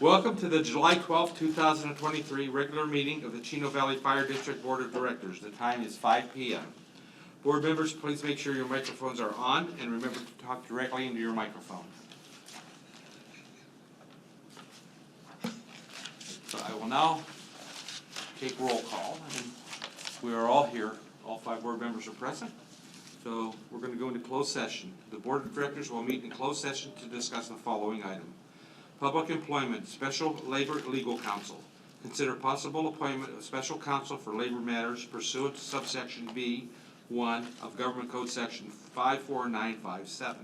Welcome to the July 12th, 2023 regular meeting of the Chino Valley Fire District Board of Directors. The time is 5 p.m. Board members, please make sure your microphones are on and remember to talk directly into your microphone. So I will now take roll call. We are all here. All 5 board members are present. So we're going to go into closed session. The Board of Directors will meet in closed session to discuss the following item. Public employment, special labor legal counsel. Consider possible appointment of special counsel for labor matters pursuant to subsection B1 of Government Code Section 54957.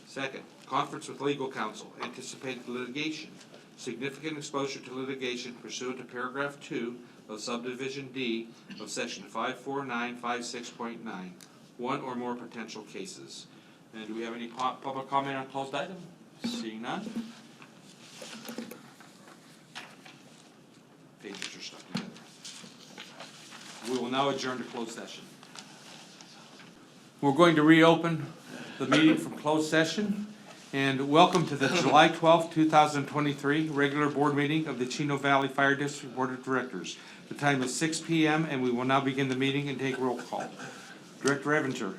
Second, conference with legal counsel, anticipated litigation, significant exposure to litigation pursuant to paragraph 2 of subdivision D of section 54956.9, one or more potential cases. And do we have any public comment on closed item? Seeing none. Pages are stuck together. We will now adjourn to closed session. We're going to reopen the meeting from closed session. And welcome to the July 12th, 2023 regular board meeting of the Chino Valley Fire District Board of Directors. The time is 6 p.m. and we will now begin the meeting and take roll call. Director Evinger.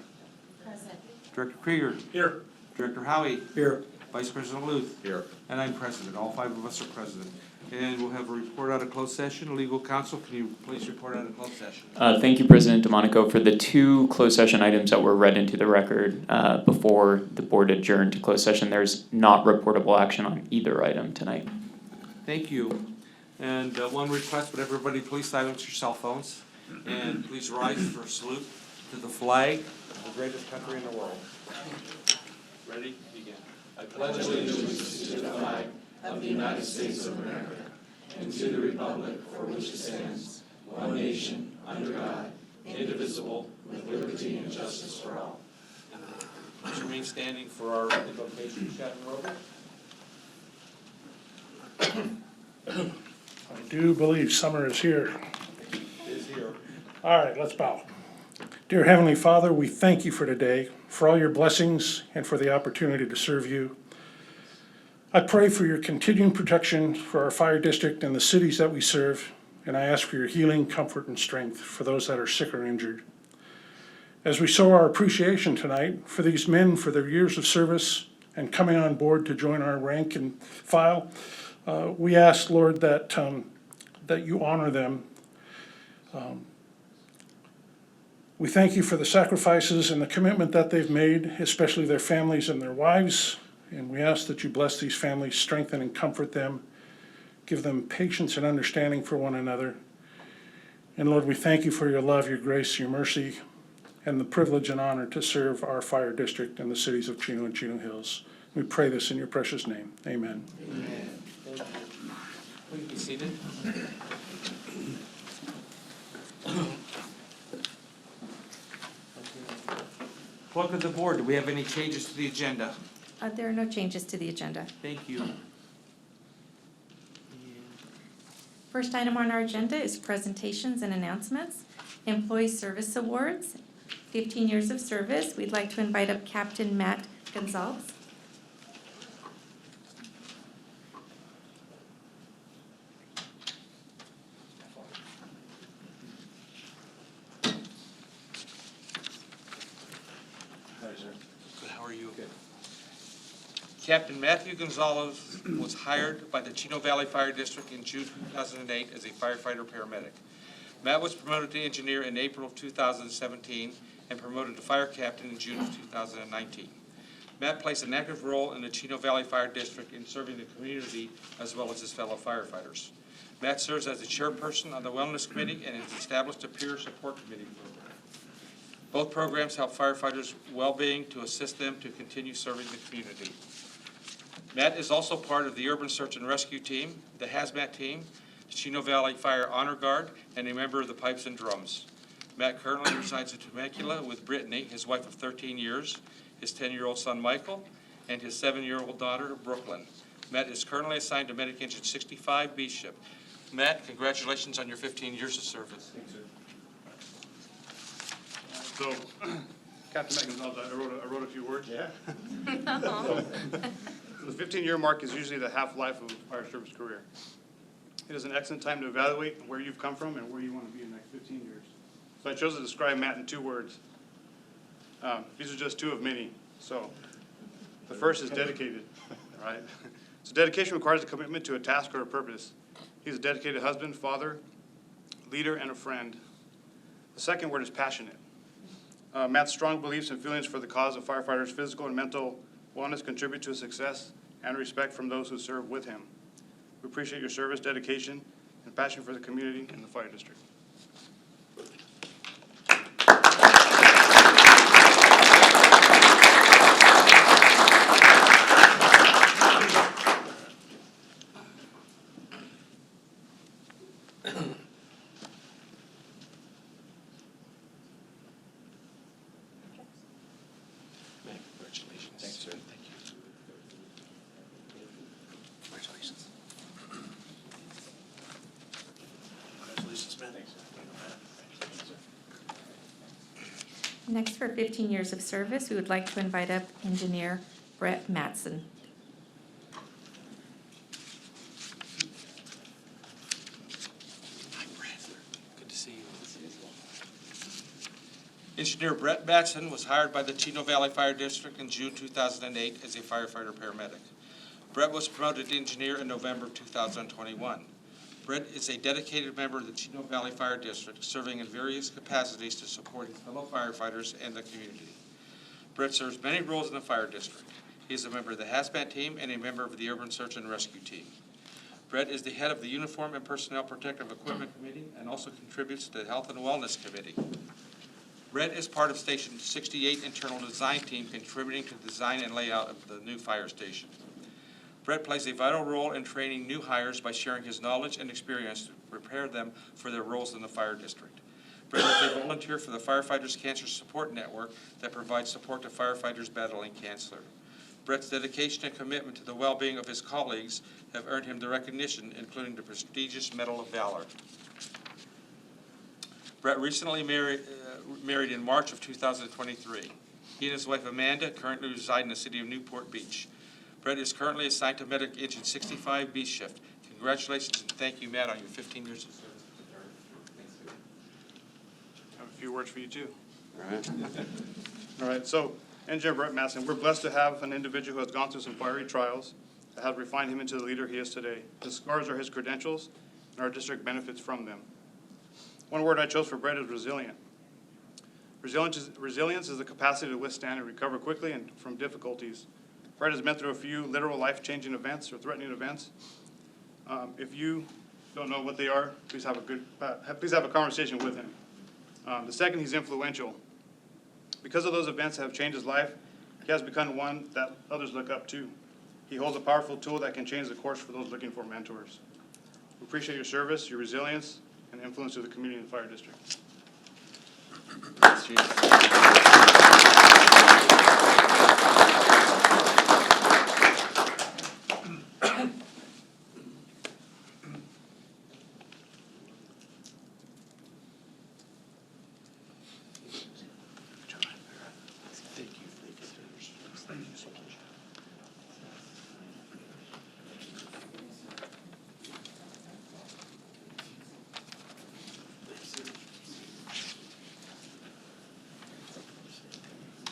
Present. Director Krieger. Here. Director Howie. Here. Vice President Luth. Here. And I'm president. All 5 of us are president. And we'll have a report out of closed session. Legal counsel, can you please report out of closed session? Thank you, President DeMonico, for the 2 closed session items that were read into the record before the board adjourned to closed session. There's not reportable action on either item tonight. Thank you. And one request, would everybody please silence your cell phones? And please rise for a salute to the flag of the greatest country in the world. Ready? Begin. I pledge allegiance to the flag of the United States of America and to the republic for which it stands, one nation, under God, indivisible, with liberty and justice for all. Please remain standing for our invocation. Captain Robert. I do believe summer is here. It is here. All right, let's bow. Dear Heavenly Father, we thank you for today, for all your blessings, and for the opportunity to serve you. I pray for your continuing protection for our fire district and the cities that we serve, and I ask for your healing, comfort, and strength for those that are sick or injured. As we show our appreciation tonight for these men for their years of service and coming on board to join our rank and file, we ask, Lord, that you honor them. We thank you for the sacrifices and the commitment that they've made, especially their families and their wives. And we ask that you bless these families, strengthen and comfort them, give them patience and understanding for one another. And Lord, we thank you for your love, your grace, your mercy, and the privilege and honor to serve our fire district and the cities of Chino and Chino Hills. We pray this in your precious name. Amen. Amen. Thank you. Please be seated. Clerk of the board, do we have any changes to the agenda? There are no changes to the agenda. Thank you. First item on our agenda is presentations and announcements. Employee Service Awards, 15 years of service. We'd like to invite up Captain Matt Gonzalez. How are you? Good. Captain Matthew Gonzalez was hired by the Chino Valley Fire District in June 2008 as a firefighter paramedic. Matt was promoted to engineer in April of 2017 and promoted to fire captain in June of 2019. Matt plays an active role in the Chino Valley Fire District in serving the community as well as his fellow firefighters. Matt serves as the chairperson on the Wellness Committee and has established a peer support committee program. Both programs help firefighters' well-being to assist them to continue serving the community. Matt is also part of the Urban Search and Rescue Team, the Hazmat Team, the Chino Valley Fire Honor Guard, and a member of the Pipes and Drums. Matt currently resides in Temecula with Brittany, his wife of 13 years, his 10-year-old son Michael, and his 7-year-old daughter Brooklyn. Matt is currently assigned to Medic Engine 65 B Ship. Matt, congratulations on your 15 years of service. Thanks, sir. So, Captain Matt Gonzalez, I wrote a few words. Yeah. So the 15-year mark is usually the half-life of a fire service career. It is an excellent time to evaluate where you've come from and where you want to be in the next 15 years. So I chose to describe Matt in 2 words. These are just 2 of many. So the first is dedicated, right? So dedication requires a commitment to a task or a purpose. He's a dedicated husband, father, leader, and a friend. The second word is passionate. Matt's strong beliefs and feelings for the cause of firefighters' physical and mental wellness contribute to his success and respect from those who serve with him. We appreciate your service, dedication, and passion for the community and the fire district. Congratulations. Thanks, sir. Thank you. Congratulations. Congratulations, man. Thanks. Next, for 15 years of service, we would like to invite up Engineer Brett Matson. Hi, Brad. Good to see you. Engineer Brett Matson was hired by the Chino Valley Fire District in June 2008 as a firefighter paramedic. Brett was promoted to engineer in November of 2021. Brett is a dedicated member of the Chino Valley Fire District, serving in various capacities to support his fellow firefighters and the community. Brett serves many roles in the fire district. He is a member of the hazmat team and a member of the urban search and rescue team. Brett is the head of the Uniform and Personnel Protective Equipment Committee and also contributes to the Health and Wellness Committee. Brett is part of Station 68 internal design team, contributing to the design and layout of the new fire station. Brett plays a vital role in training new hires by sharing his knowledge and experience to prepare them for their roles in the fire district. Brett is a volunteer for the Firefighters Cancer Support Network that provides support to firefighters battling cancer. Brett's dedication and commitment to the well-being of his colleagues have earned him the recognition, including the prestigious Medal of Valor. Brett recently married in March of 2023. He and his wife Amanda currently reside in the city of Newport Beach. Brett is currently assigned to Medic Engine 65B shift. Congratulations and thank you, Matt, on your 15 years of service. I have a few words for you, too. All right. All right, so Engineer Brett Matson, we're blessed to have an individual who has gone through some fiery trials that have refined him into the leader he is today. His scars are his credentials, and our district benefits from them. One word I chose for Brett is resilient. Resilience is the capacity to withstand and recover quickly and from difficulties. Brett has been through a few literal life-changing events or threatening events. If you don't know what they are, please have a conversation with him. The second, he's influential. Because of those events that have changed his life, he has become one that others look up to. He holds a powerful tool that can change the course for those looking for mentors. We appreciate your service, your resilience, and influence to the community and fire district. Thank you. Thank you so much.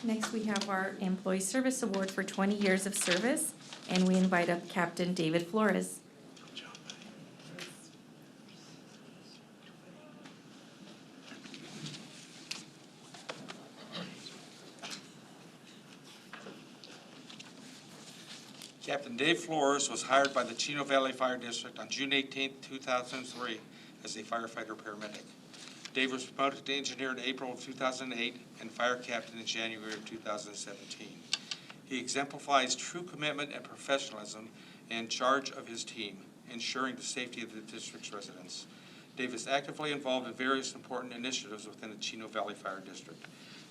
Next, we have our Employee Service Award for 20 years of service, and we invite up Captain David Flores. Good job, buddy. Captain Dave Flores was hired by the Chino Valley Fire District on June 18, 2003 as a firefighter paramedic. Dave was promoted to engineer in April of 2008 and fire captain in January of 2017. He exemplifies true commitment and professionalism in charge of his team, ensuring the safety of the district's residents. Dave is actively involved in various important initiatives within the Chino Valley Fire District.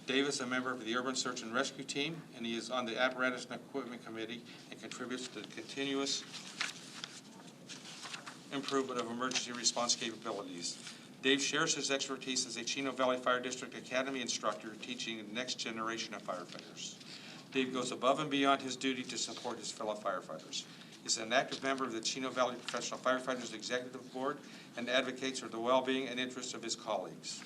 Dave is a member of the Urban Search and Rescue Team, and he is on the Apparatus and Equipment Committee and contributes to the continuous improvement of emergency response capabilities. Dave shares his expertise as a Chino Valley Fire District Academy instructor teaching the next generation of firefighters. Dave goes above and beyond his duty to support his fellow firefighters. He's an active member of the Chino Valley Professional Firefighters Executive Board and advocates for the well-being and interests of his colleagues.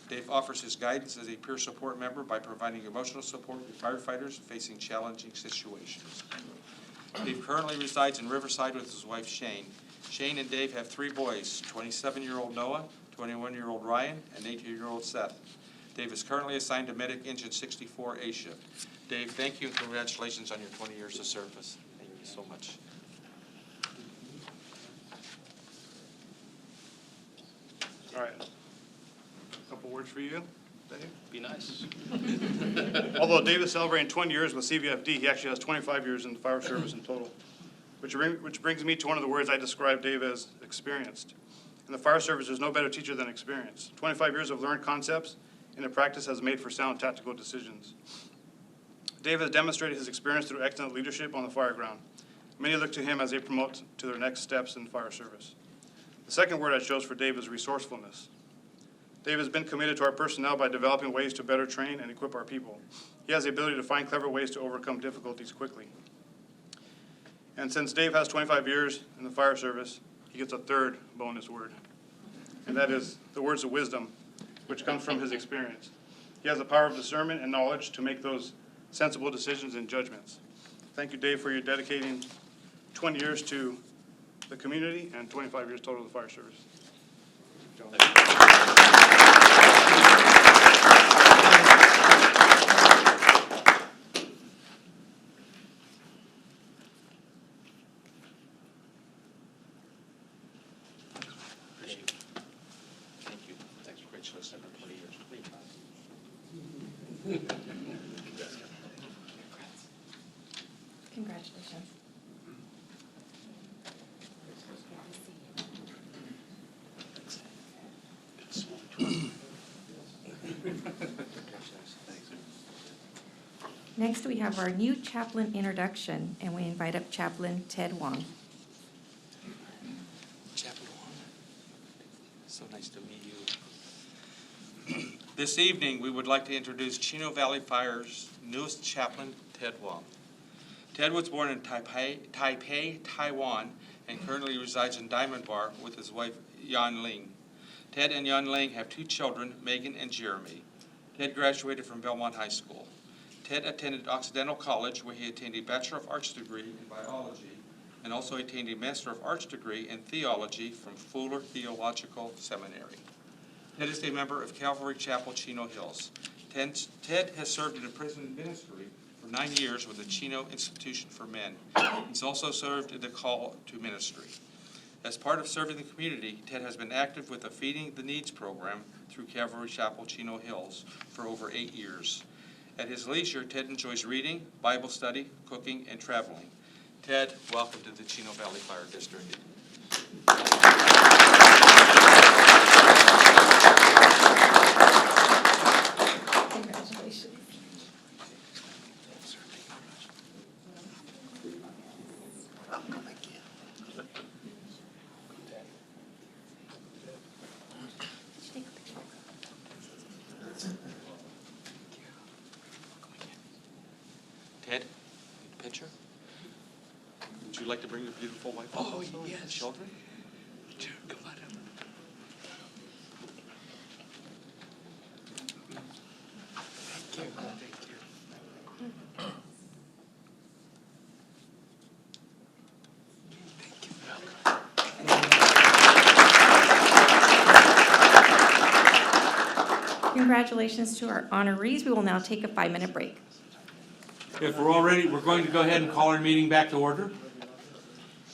Dave offers his guidance as a peer support member by providing emotional support to firefighters facing challenging situations. Dave currently resides in Riverside with his wife Shane. Shane and Dave have 3 boys, 27-year-old Noah, 21-year-old Ryan, and 18-year-old Seth. Dave is currently assigned to Medic Engine 64 A shift. Dave, thank you and congratulations on your 20 years of service. Thank you so much. All right. Couple words for you, Dave. Be nice. Although Dave is celebrating 20 years with CVFD, he actually has 25 years in the fire service in total, which brings me to one of the words I describe Dave as: experienced. In the fire service, there's no better teacher than experience. 25 years of learned concepts and the practice has made for sound tactical decisions. Dave has demonstrated his experience through excellent leadership on the fire ground. Many look to him as they promote to their next steps in fire service. The second word I chose for Dave is resourcefulness. Dave has been committed to our personnel by developing ways to better train and equip our people. He has the ability to find clever ways to overcome difficulties quickly. And since Dave has 25 years in the fire service, he gets a third bonus word. And that is the words of wisdom, which comes from his experience. He has the power of discernment and knowledge to make those sensible decisions and judgments. Thank you, Dave, for your dedicating 20 years to the community and 25 years total to the fire service. Thank you. Thanks for congratulations on 20 years. Congratulations. Next, we have our new chaplain introduction, and we invite up Chaplain Ted Wong. Chaplain Wong. So nice to meet you. This evening, we would like to introduce Chino Valley Fire's newest chaplain, Ted Wong. Ted was born in Taipei, Taiwan, and currently resides in Diamond Bar with his wife, Yan Ling. Ted and Yan Ling have 2 children, Megan and Jeremy. Ted graduated from Belmont High School. Ted attended Occidental College, where he attained a Bachelor of Arts degree in biology and also attained a Master of Arts degree in theology from Fuller Theological Seminary. Ted is a member of Calvary Chapel, Chino Hills. Ted has served in a prison ministry for 9 years with the Chino Institution for Men. He's also served in the Call to Ministry. As part of serving the community, Ted has been active with the Feeding the Needs program through Calvary Chapel, Chino Hills for over 8 years. At his leisure, Ted enjoys reading, Bible study, cooking, and traveling. Ted, welcome to the Chino Valley Fire District. Congratulations. Ted, need a picture? Would you like to bring your beautiful wife? Oh, yes. Children? Sure, come on up. Thank you. Thank you. Congratulations to our honorees. We will now take a 5-minute break. If we're all ready, we're going to go ahead and call our meeting back to order.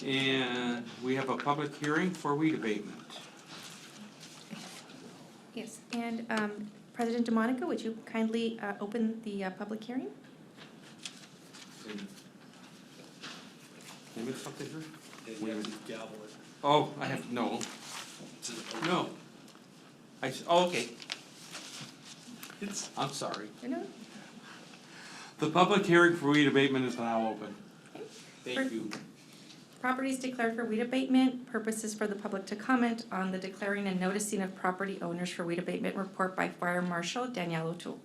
And we have a public hearing for weed abatement. Yes, and President DeMonica, would you kindly open the public hearing? Can I miss something here? Oh, I have, no. No. Okay. I'm sorry. No? The public hearing for weed abatement is now open. For- Thank you. Properties declared for weed abatement, purposes for the public to comment on the declaring and noticing of property owners for weed abatement report by Fire Marshal Danielle O'Toole.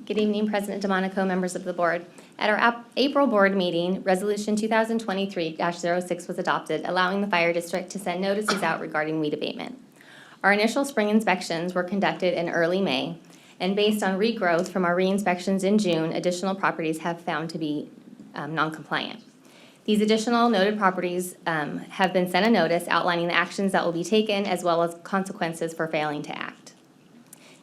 Good evening, President DeMonico, members of the board. At our April board meeting, Resolution 2023-06 was adopted, allowing the fire district to send notices out regarding weed abatement. Our initial spring inspections were conducted in early May, and based on regrowth from our re-inspections in June, additional properties have found to be non-compliant. These additional noted properties have been sent a notice outlining the actions that will be taken as well as consequences for failing to act.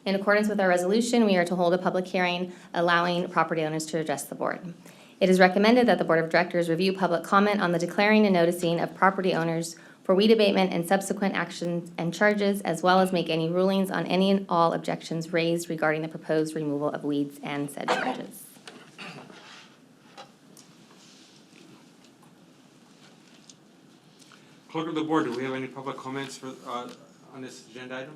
In accordance with our resolution, we are to hold a public hearing allowing property owners to address the board. It is recommended that the Board of Directors review public comment on the declaring and noticing of property owners for weed abatement and subsequent actions and charges, as well as make any rulings on any and all objections raised regarding the proposed removal of weeds and said charges. Clerk of the board, do we have any public comments for, on this agenda item?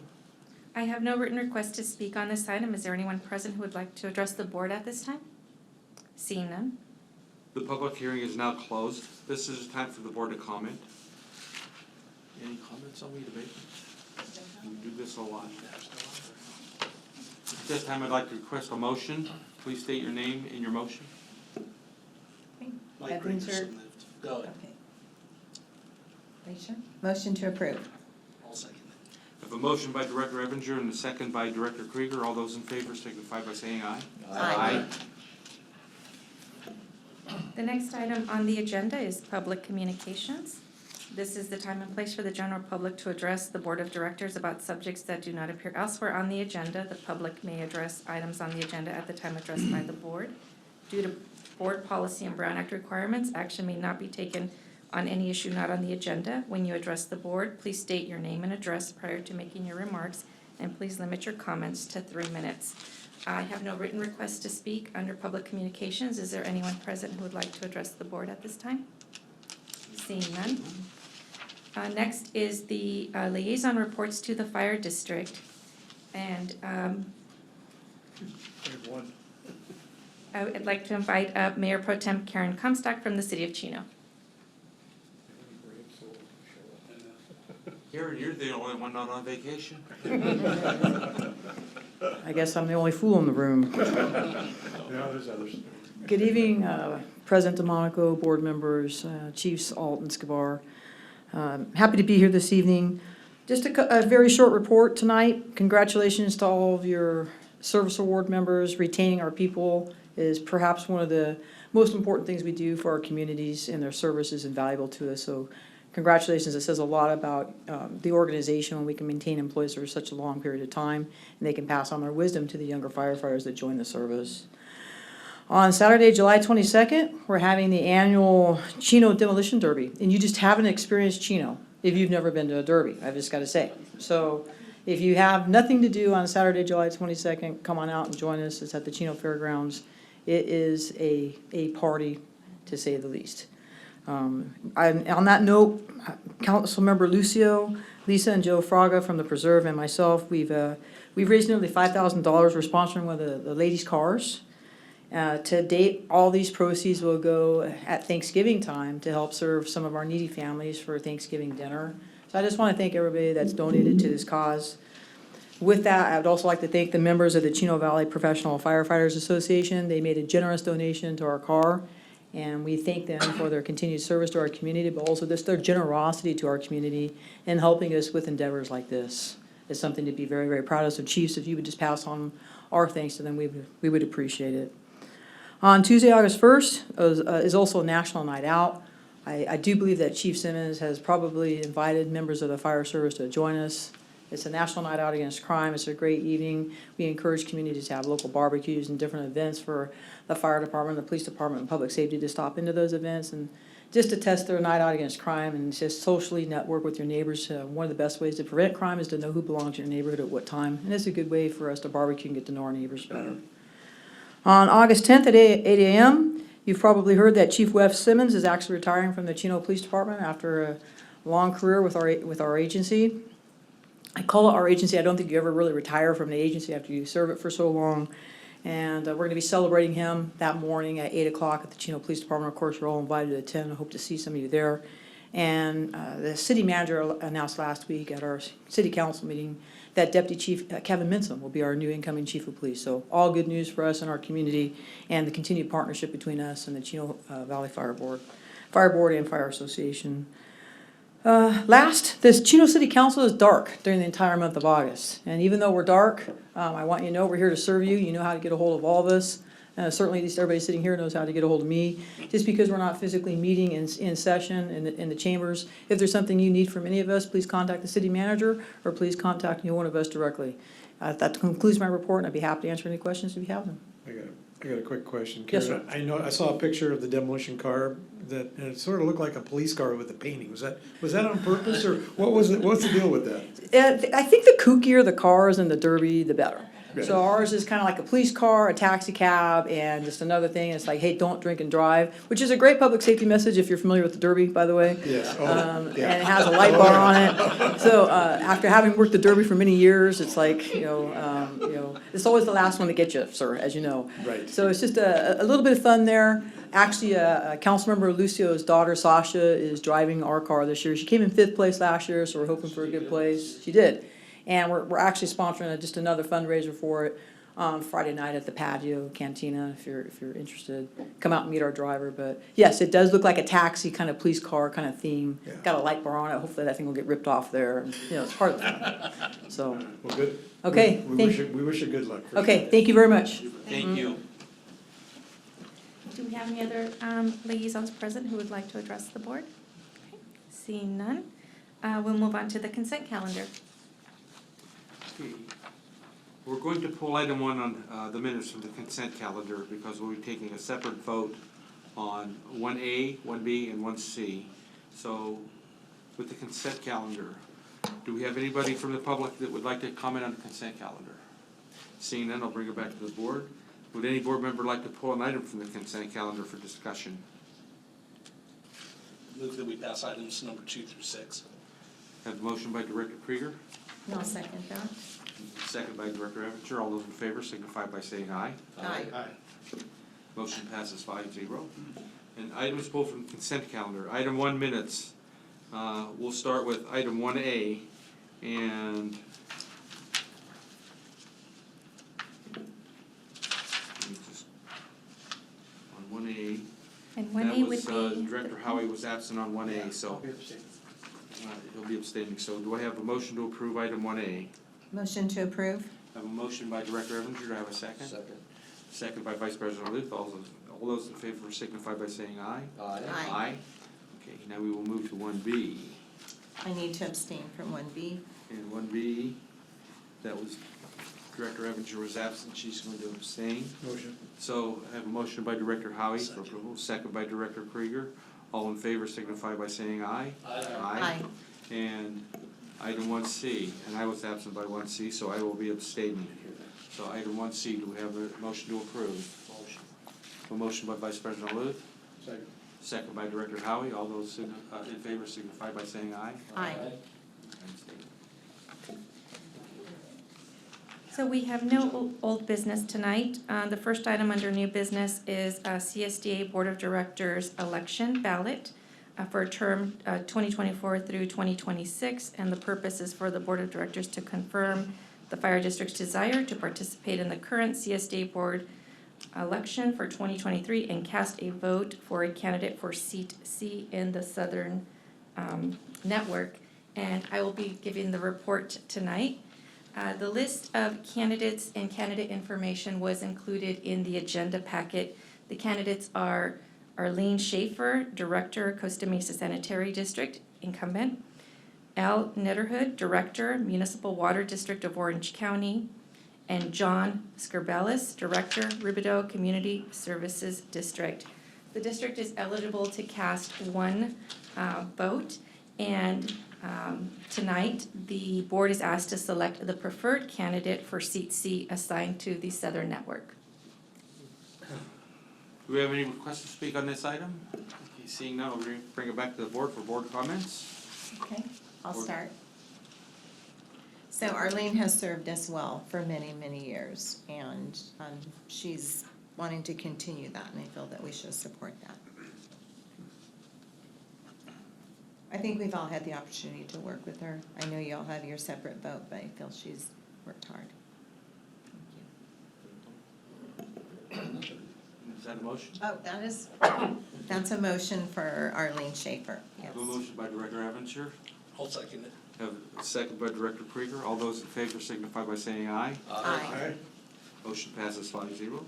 I have no written request to speak on this item. Is there anyone present who would like to address the board at this time? Seeing none. The public hearing is now closed. This is time for the board to comment. Any comments on weed abatement? We do this a lot. At this time, I'd like to request a motion. Please state your name and your motion. Mike Greenberg. Go ahead. Okay. Alicia? Motion to approve. I'll second I have a motion by Director Evinger and a second by Director Krieger. All those in favor signify by saying aye. Aye. The next item on the agenda is public communications. This is the time and place for the general public to address the Board of Directors about subjects that do not appear elsewhere on the agenda. The public may address items on the agenda at the time addressed by the board. Due to board policy and Brown Act requirements, action may not be taken on any issue not on the agenda. When you address the board, please state your name and address prior to making your remarks, and please limit your comments to 3 minutes. I have no written request to speak under public communications. Is there anyone present who would like to address the board at this time? Seeing none. Next is the liaison reports to the fire district. And I would like to invite up Mayor Pro Tem Karen Comstock from the city of Chino. Karen, you're the only one not on vacation. I guess I'm the only fool in the room. Yeah, there's others. Good evening, President DeMonico, board members, Chiefs Alt and Scabar. Happy to be here this evening. Just a very short report tonight. Congratulations to all of your service award members. Retaining our people is perhaps one of the most important things we do for our communities, and their service is invaluable to us. So congratulations. It says a lot about the organization when we can maintain employees for such a long period of time, and they can pass on their wisdom to the younger firefighters that join the service. On Saturday, July 22nd, we're having the annual Chino Demolition Derby, and you just haven't experienced Chino if you've never been to a derby, I've just got to say. So if you have nothing to do on Saturday, July 22nd, come on out and join us. It's at the Chino Fairgrounds. It is a party, to say the least. On that note, Councilmember Lucio, Lisa and Joe Fraga from the Preserve and myself, we've raised nearly $5,000. We're sponsoring one of the ladies' cars. To date, all these proceeds will go at Thanksgiving time to help serve some of our needy families for Thanksgiving dinner. So I just want to thank everybody that's donated to this cause. With that, I would also like to thank the members of the Chino Valley Professional Firefighters Association. They made a generous donation to our car, and we thank them for their continued service to our community, but also just their generosity to our community in helping us with endeavors like this. It's something to be very, very proud of. So Chiefs, if you would just pass on our thanks to them, we would appreciate it. On Tuesday, August 1st is also a National Night Out. I do believe that Chief Simmons has probably invited members of the fire service to join us. It's a National Night Out Against Crime. It's a great evening. We encourage communities to have local barbecues and different events for the fire department, the police department, and public safety to stop into those events and just to test their night out against crime and just socially network with your neighbors. One of the best ways to prevent crime is to know who belongs to your neighborhood at what time. And it's a good way for us to barbecue and get to know our neighbors better. On August 10th at 8 a.m., you've probably heard that Chief Wes Simmons is actually retiring from the Chino Police Department after a long career with our agency. I call it our agency. I don't think you ever really retire from the agency after you serve it for so long. And we're going to be celebrating him that morning at 8 o'clock at the Chino Police Department. Of course, you're all invited to attend. I hope to see some of you there. And the city manager announced last week at our city council meeting that Deputy Chief Kevin Minson will be our new incoming chief of police. So all good news for us and our community, and the continued partnership between us and the Chino Valley Fire Board and Fire Association. Last, this Chino City Council is dark during the entire month of August. And even though we're dark, I want you to know we're here to serve you. You know how to get a hold of all of us. Certainly, at least everybody sitting here knows how to get a hold of me. Just because we're not physically meeting in session in the chambers, if there's something you need from any of us, please contact the city manager, or please contact one of us directly. That concludes my report, and I'd be happy to answer any questions if you have them. I got a quick question. Yes, Karen, I saw a picture of the demolition car and it sort of looked like a police car with the painting. Was that on purpose, or what was it? What's the deal with that? I think the kookier the cars and the derby, the better. Right. So ours is kind of like a police car, a taxi cab, and just another thing. It's like, hey, don't drink and drive, which is a great public safety message if you're familiar with the derby, by the way. Yes. And it has a light bar on it. So after having worked the derby for many years, it's like, it's always the last one to get you, sir, as you know. Right. So it's just a little bit of fun there. Actually, Councilmember Lucio's daughter, Sasha, is driving our car this year. She came in 5th place last year, so we're hoping for a good place. She did. And we're actually sponsoring just another fundraiser for it on Friday night at the Patio Cantina, if you're interested. Come out and meet our driver. But yes, it does look like a taxi kind of police car kind of theme. Yeah. Got a light bar on it. Hopefully that thing will get ripped off there. And, it's part of the fun. So, Well, good. Okay, We wish you good luck. for okay, sure. thank you very much. Thank you. Do we have any other liaisons present who would like to address the board? Okay, seeing none, we'll move on to the consent calendar. Okay. We're going to pull item 1 on the minutes from the consent calendar because we'll be taking a separate vote on 1A, 1B, and 1C. So with the consent calendar, do we have anybody from the public that would like to comment on the consent calendar? Seeing none, I'll bring it back to the board. Would any board member like to pull an item from the consent calendar for discussion? Move that we pass items number 2 through 6. Have a motion by Director Krieger, No, second that. second by Director Evanger. All those in favor signify by saying aye. Aye. Motion passes 5-0. And items pulled from the consent calendar. Item 1, minutes. We'll start with item 1A, and let me just, on 1A, And that 1A was, would be. Director Howie was absent on 1A, so he'll be abstaining. So do I have a motion to approve item 1A? Motion to approve? I have a motion by Director Evanger. Do I have a second? Second. Second by Vice President Luth. All those in favor signify by saying aye. Aye. Aye. Okay, now we will move to 1B. I need to abstain from 1B. And 1B, that was, Director Evanger was absent, she's going to abstain. Motion. So I have a motion by Director Howie for approval, second by Director Krieger. All in favor signify by saying aye. Aye. And item 1C, and I was absent by 1C, so I will be abstaining. So item 1C, do we have a motion to approve? Motion. A motion by Vice President Luth, Second. second by Director Howie. All those in favor signify by saying aye. Aye. So we have no old business tonight. The first item under new business is CSDA Board of Directors election ballot for a term 2024 through 2026. And the purpose is for the Board of Directors to confirm the fire district's desire to participate in the current CSDA Board election for 2023 and cast a vote for a candidate for seat C in the Southern Network. And I will be giving the report tonight. The list of candidates and candidate information was included in the agenda packet. The candidates are Arlene Schaefer, Director, Costa Mesa Sanitary District, incumbent. Al Netterhood, Director, Municipal Water District of Orange County. And John Scarbelis, Director, Rubidoux Community Services District. The district is eligible to cast one vote, and tonight, the board is asked to select the preferred candidate for seat C assigned to the Southern Network. Do we have any requests to speak on this item? Okay, seeing none, I'll bring it back to the board for board comments. Okay, I'll start. So Arlene has served us well for many, many years, and she's wanting to continue that, and I feel that we should support that. I think we've all had the opportunity to work with her. I know you all have your separate vote, but I feel she's worked hard. Thank you. Is that a motion? Oh, that's a motion for Arlene Schaefer, I yes. have a motion by Director Evans here. I'll second it. Have a second by Director Krieger. All those in favor signify by saying aye. Aye. Motion passes 5-0.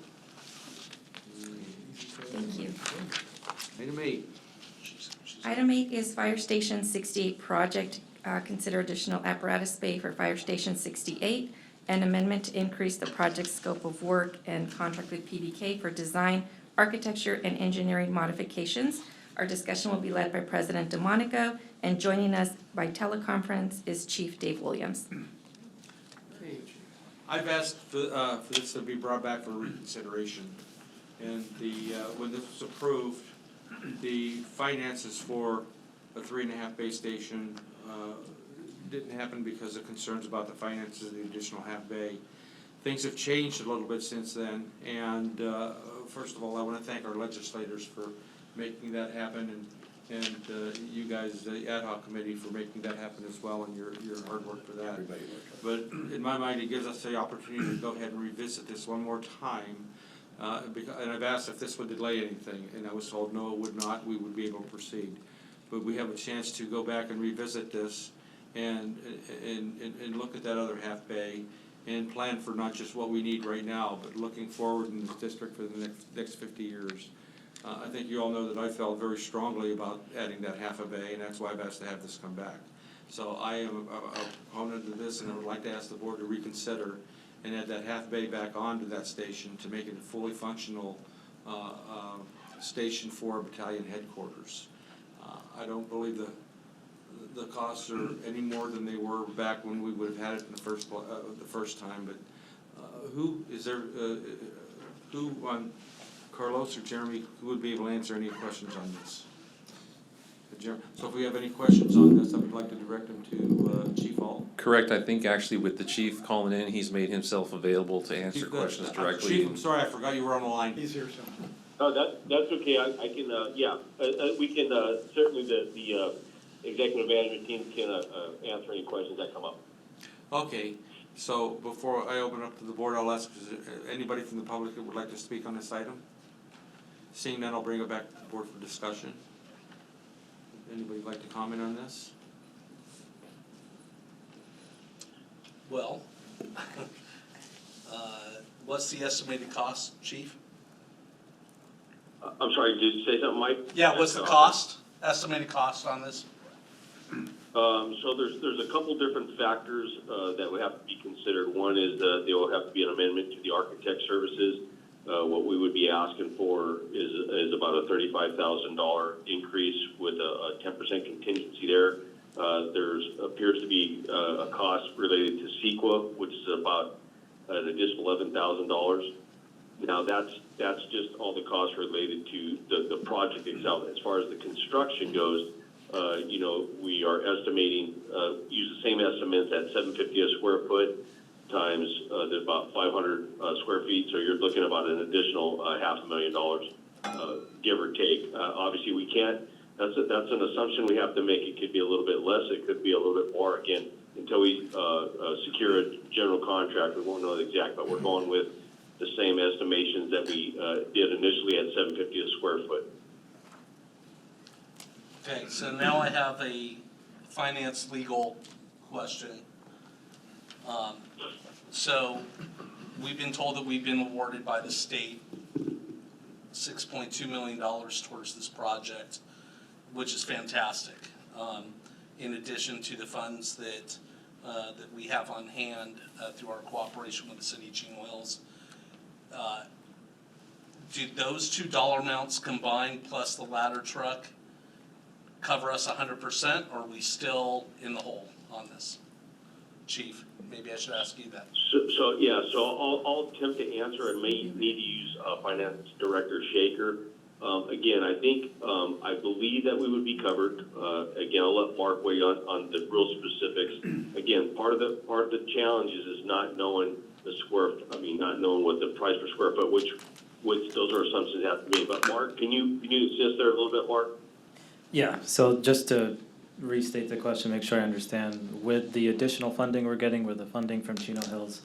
Thank you. Item 8. Item 8 is Fire Station 68 project. Consider additional apparatus bay for Fire Station 68, an amendment to increase the project scope of work and contract with PBK for design, architecture, and engineering modifications. Our discussion will be led by President DeMonico, and joining us by teleconference is Chief Dave Williams. I've asked for this to be brought back for reconsideration. And when this was approved, the finances for a 3.5 bay station didn't happen because of concerns about the finances of the additional half bay. Things have changed a little bit since then, and first of all, I want to thank our legislators for making that happen, and you guys, the ad hoc committee, for making that happen as well, and your hard work for that. But in my mind, it gives us the opportunity to go ahead and revisit this one more time. And I've asked if this would delay anything, and I was told no, it would not, we would be able to proceed. But we have a chance to go back and revisit this and look at that other half bay and plan for not just what we need right now, but looking forward in this district for the next 50 years. I think you all know that I felt very strongly about adding that half a bay, and that's why I've asked to have this come back. So I am a opponent of this, and I would like to ask the board to reconsider and add that half bay back onto that station to make it a fully functional station for battalion headquarters. I don't believe the costs are any more than they were back when we would have had it in the first time. But who on Carlos or Jeremy, who would be able to answer any questions on this? So if we have any questions on this, I would like to direct them to Chief Hall. Correct, I think actually with the chief calling in, he's made himself available to answer questions directly. Chief, I'm sorry, I forgot you were on the line. He's here, so. Oh, that's okay, I can, we can, certainly the executive management team can, answer any questions that come up. Okay, so before I open up to the board, I'll ask, is there anybody from the public that would like to speak on this item? Seeing none, I'll bring it back to the board for discussion. Anybody like to comment on this? Well, what's the estimated cost, Chief? I'm sorry, did you say something, Mike? Yeah, what's the cost, estimated cost on this? So there's a couple different factors, that would have to be considered. One is that there will have to be an amendment to the architect services. What we would be asking for is about a $35,000 increase with a 10% contingency there. There's appears to be a cost related to CEQA, which is about an additional $11,000. Now that's just all the costs related to the project itself. As far as the construction goes, we are estimating, use the same estimates at $750 a square foot times there's about 500 square feet, so you're looking about an additional $500,000, give or take. Obviously, we can't. That's an assumption we have to make. It could be a little bit less. It could be a little bit more. Again, until we secure a general contract, we won't know the exact. But we're going with the same estimations that we did initially at $750 a square foot. Okay, so now I have a finance legal question. So we've been told that we've been awarded by the state $6.2 million towards this project, which is fantastic. In addition to the funds that we have on hand through our cooperation with the city of Chino Hills. Do those two dollar amounts combined plus the ladder truck cover us 100%, or are we still in the hole on this? Chief, maybe I should ask you that. So I'll attempt to answer. I may need to use Finance Director Shaker. Again, I think, I believe that we would be covered. Again, I'll let Mark weigh on the real specifics. Again, part of the challenge is not knowing not knowing what the price per square foot, which those are assumptions that have to be made. But Mark, can you assist there a little bit, Mark? Yeah, so just to restate the question, make sure I understand, with the additional funding we're getting, with the funding from Chino Hills,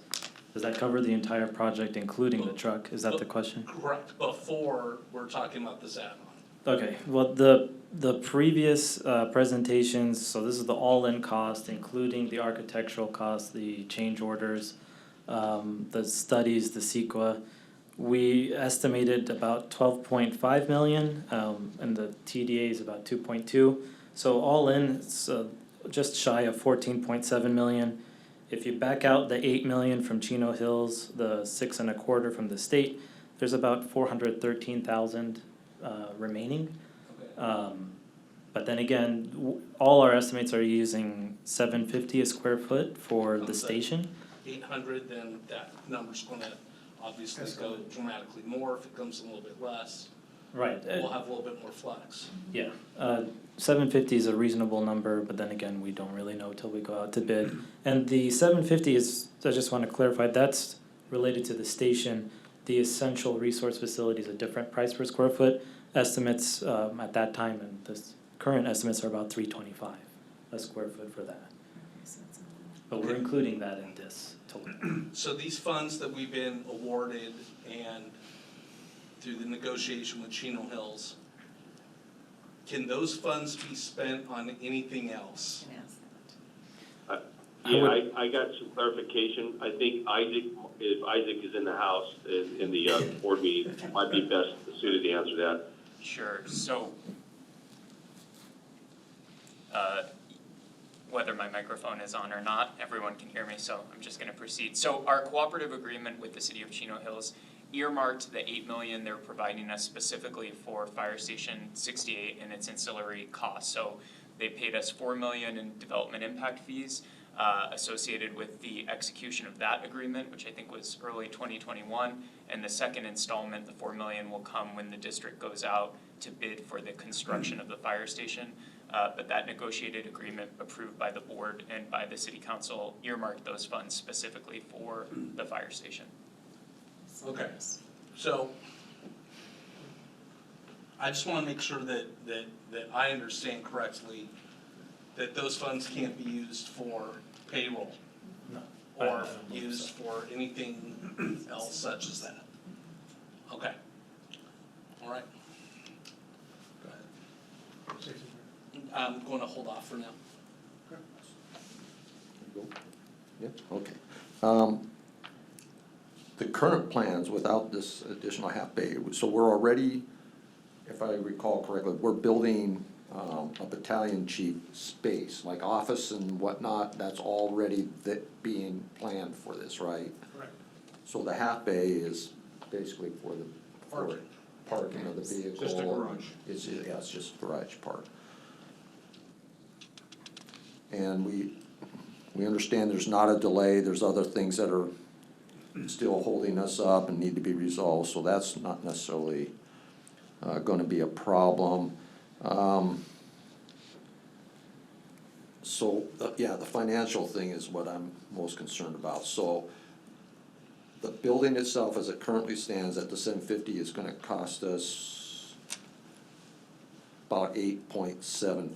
does that cover the entire project, including the truck? Is that the question? Correct, before we're talking about this add-on. Okay, well, the previous presentations, so this is the all-in cost, including the architectural cost, the change orders, the studies, the CEQA. We estimated about 12.5 million, and the TDA is about 2.2. So all in, it's just shy of 14.7 million. If you back out the 8 million from Chino Hills, the 6.25 from the state, there's about 413,000 remaining. But then again, all our estimates are using $750 a square foot for the station. 800, then that number's gonna obviously go dramatically more. If it comes in a little bit less, Right. we'll have a little bit more flex. Yeah, 750 is a reasonable number, but then again, we don't really know till we go out to bid. And the 750 is, I just want to clarify, that's related to the station. The essential resource facility is a different price per square foot. Estimates at that time, and the current estimates are about 325 a square foot for that. But we're including that in this total. So these funds that we've been awarded and through the negotiation with Chino Hills, can those funds be spent on anything else? Yeah, I got some clarification. I think if Isaac is in the house in the board meeting, might be best suited to answer that. Sure, so, whether my microphone is on or not, everyone can hear me, so I'm just gonna proceed. So our cooperative agreement with the city of Chino Hills earmarked the 8 million they're providing us specifically for Fire Station 68 and its ancillary costs. So they paid us 4 million in development impact fees associated with the execution of that agreement, which I think was early 2021. And the second installment, the 4 million, will come when the district goes out to bid for the construction of the fire station. But that negotiated agreement approved by the board and by the city council earmarked those funds specifically for the fire station. Okay, so I just wanna make sure that I understand correctly that those funds can't be used for payroll. No. Or used for anything else such as that. Okay, all right. Go ahead. I'm gonna hold off for now. Yeah, okay. The current plans without this additional half bay, so we're already, if I recall correctly, we're building a battalion chief space, like office and whatnot, that's already being planned for this, right? Correct. So the half bay is basically for the parking of the vehicle. Just a garage. It's just a garage part. And we understand there's not a delay, there's other things that are still holding us up and need to be resolved, so that's not necessarily gonna be a problem. The financial thing is what I'm most concerned about, so the building itself, as it currently stands at the 750, is gonna cost us about 8.7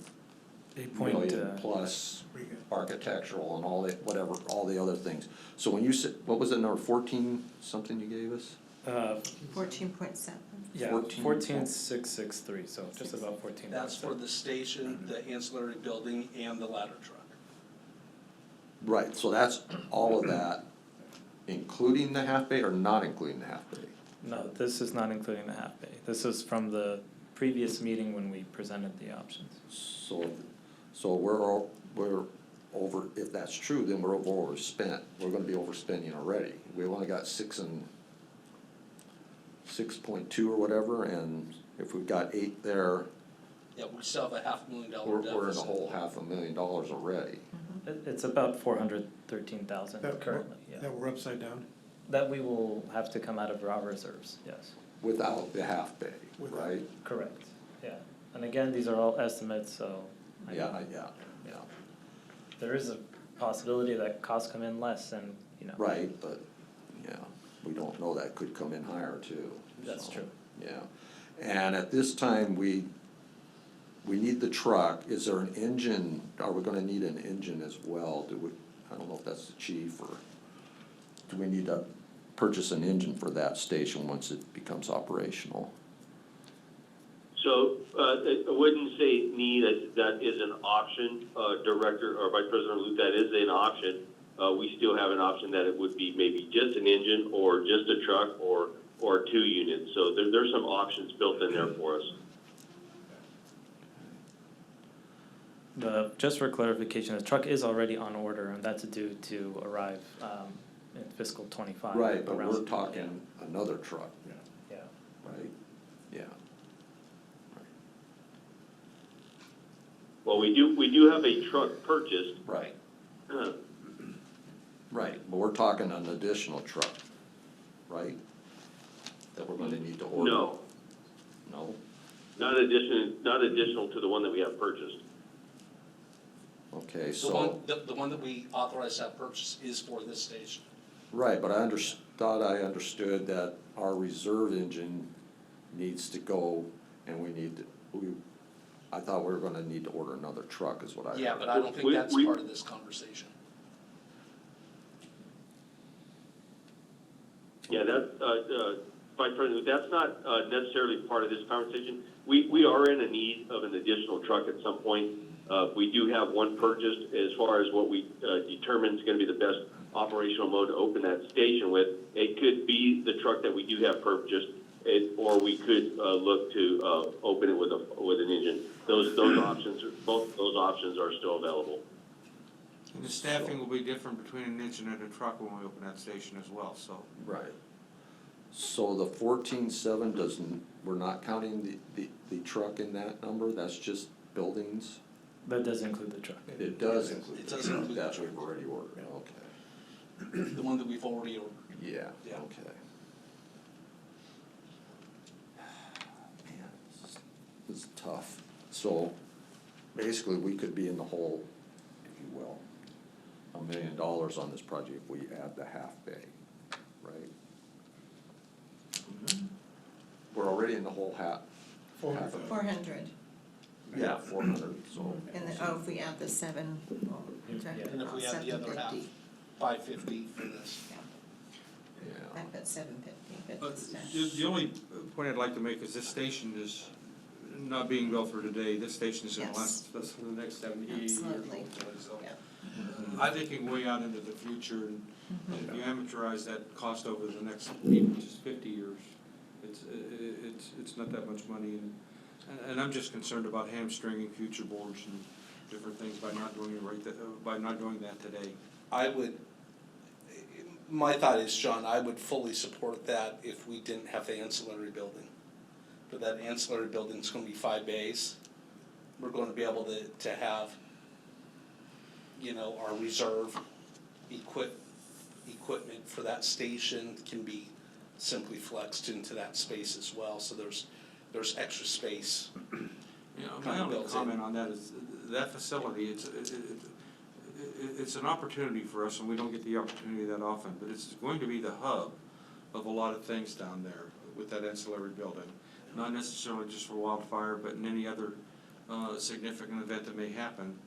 million plus architectural and all that, whatever, all the other things. So when you said, what was the number, 14 something you gave us? 14.7. Yeah, 14,663, so just about 14. That's for the station, the ancillary building, and the ladder truck. Right, so that's all of that, including the half bay or not including the half bay? No, this is not including the half bay. This is from the previous meeting when we presented the options. So we're over, if that's true, then we're overspent, we're gonna be overspending already. We've only got 6.2 or whatever, and if we've got 8 there, Yeah, we still have a $500,000 deficit. we're in a whole $500,000 already. It's about 413,000 currently, yeah. That we're upside down? That we will have to come out of our reserves, yes. without the half bay, right? Correct, yeah. And again, these are all estimates, so. Yeah. There is a possibility that costs come in less and, you know. Right, but, yeah, we don't know, that could come in higher too. That's so, true. Yeah, and at this time, we need the truck. Is there an engine, are we gonna need an engine as well? I don't know if that's the chief, or do we need to purchase an engine for that station once it becomes operational? So, I wouldn't say need, that is an option, Director or Vice President Luke, that is an option. We still have an option that it would be maybe just an engine or just a truck or 2 units. So there's some options built in there for us. Just for clarification, the truck is already on order and that's due to arrive, in fiscal '25. Right, but around we're September. talking another truck, Yeah. right? Yeah. Well, we do have a truck purchased. Right. Right, but we're talking an additional truck, right? That we're gonna need to order? No, No? not additional to the one that we have purchased. Okay, The so, one that we authorized that purchase is for this station. right, but I thought I understood that our reserve engine needs to go, and I thought we were gonna need to order another truck, is what I heard. Yeah, but I don't think that's part of this conversation. Yeah, Vice President, that's not necessarily part of this conversation. We are in a need of an additional truck at some point. We do have one purchased as far as what we determine is going to be the best operational mode to open that station with. It could be the truck that we do have purchased, or we could look to open it with an engine. Those options, both those options are still available. And the staffing will be different between an engine and a truck when we open that station as well, so. Right. So the 14.7 doesn't, we're not counting the truck in that number, that's just buildings? That does include the truck. It does include It the does truck, include the that truck. we've already ordered, okay. The one that we've already ordered. Yeah, Yeah. okay. Man, this is tough. So, basically, we could be in the hole, if you will, $1 million on this project if we add the half bay, right? We're already in the whole half. 400, Yeah, 400, so. and then, if we add the 7, well, And if we add the other half, 550 for this. Yeah. I put 750, but But it's the only point I'd like to make is this station is not being built for today. This station is gonna Yes. last us for the next 70, 80 years. Absolutely. hopefully, so. Yeah. I'm thinking way out into the future, and if you amortize that cost over the next even just 50 years, it's not that much money, and I'm just concerned about hamstringing future boards and different things by not doing it by not doing that today. My thought is, John, I would fully support that if we didn't have the ancillary building. But that ancillary building's gonna be 5 bays. We're gonna be able to have, our reserve equipment for that station can be simply flexed into that space as well, so there's extra space. My only comment on that is that facility, it's an opportunity for us, and we don't get the opportunity that often, but it's going to be the hub of a lot of things down there with that ancillary building. Not necessarily just for wildfire, but in any other significant event that may happen.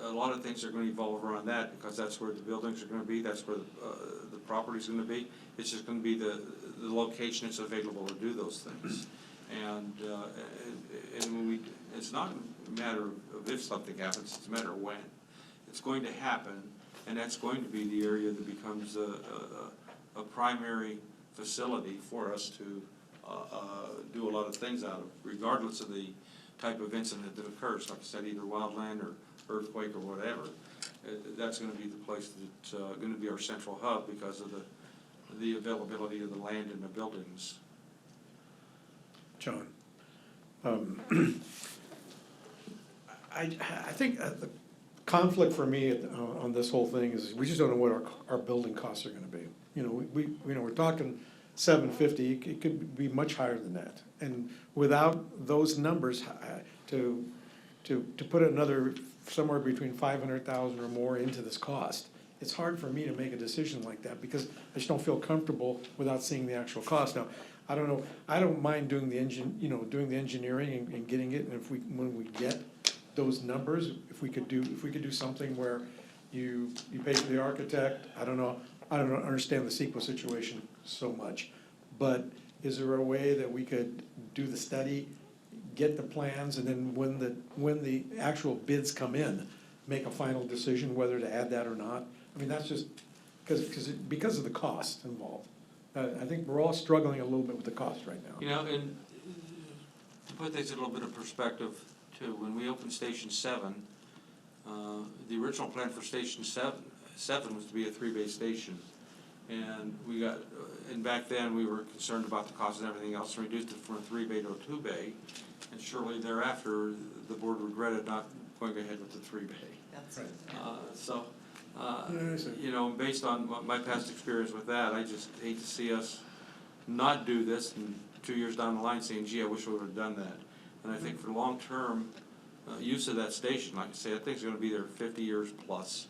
A lot of things are gonna evolve around that, because that's where the buildings are gonna be, that's where the property's gonna be. It's just gonna be the location that's available to do those things. And when it's not a matter of if something happens, it's a matter of when. It's going to happen, and that's going to be the area that becomes a primary facility for us to do a lot of things out of, regardless of the type of incident that occurs, like I said, either wildland or earthquake or whatever. That's gonna be the place that's gonna be our central hub because of the availability of the land and the buildings. John, I think the conflict for me on this whole thing is we just don't know what our building costs are gonna be. We're talking 750, it could be much higher than that. And without those numbers, to put another, somewhere between 500,000 or more into this cost, it's hard for me to make a decision like that, because I just don't feel comfortable without seeing the actual cost. Now, I don't know, I don't mind doing the doing the engineering and getting it, and if when we get those numbers, if we could do something where you pay for the architect, I don't understand the CEQA situation so much, but is there a way that we could do the study, get the plans, and then when the actual bids come in, make a final decision whether to add that or not? I mean, that's just, because of the cost involved. I think we're all struggling a little bit with the cost right now. You know, and to put things in a little bit of perspective too, when we opened Station 7, the original plan for Station 7 was to be a 3-bay station. And back then, we were concerned about the cost and everything else, and reduced it from a 3-bay to a 2-bay. And shortly thereafter, the board regretted not going ahead with the 3-bay. That's You know, based on my past experience with that, I just hate to see us not do this and 2 years down the line saying, gee, I wish we would have done that. And I think for long-term use of that station, like I say, that thing's gonna be there 50 years plus.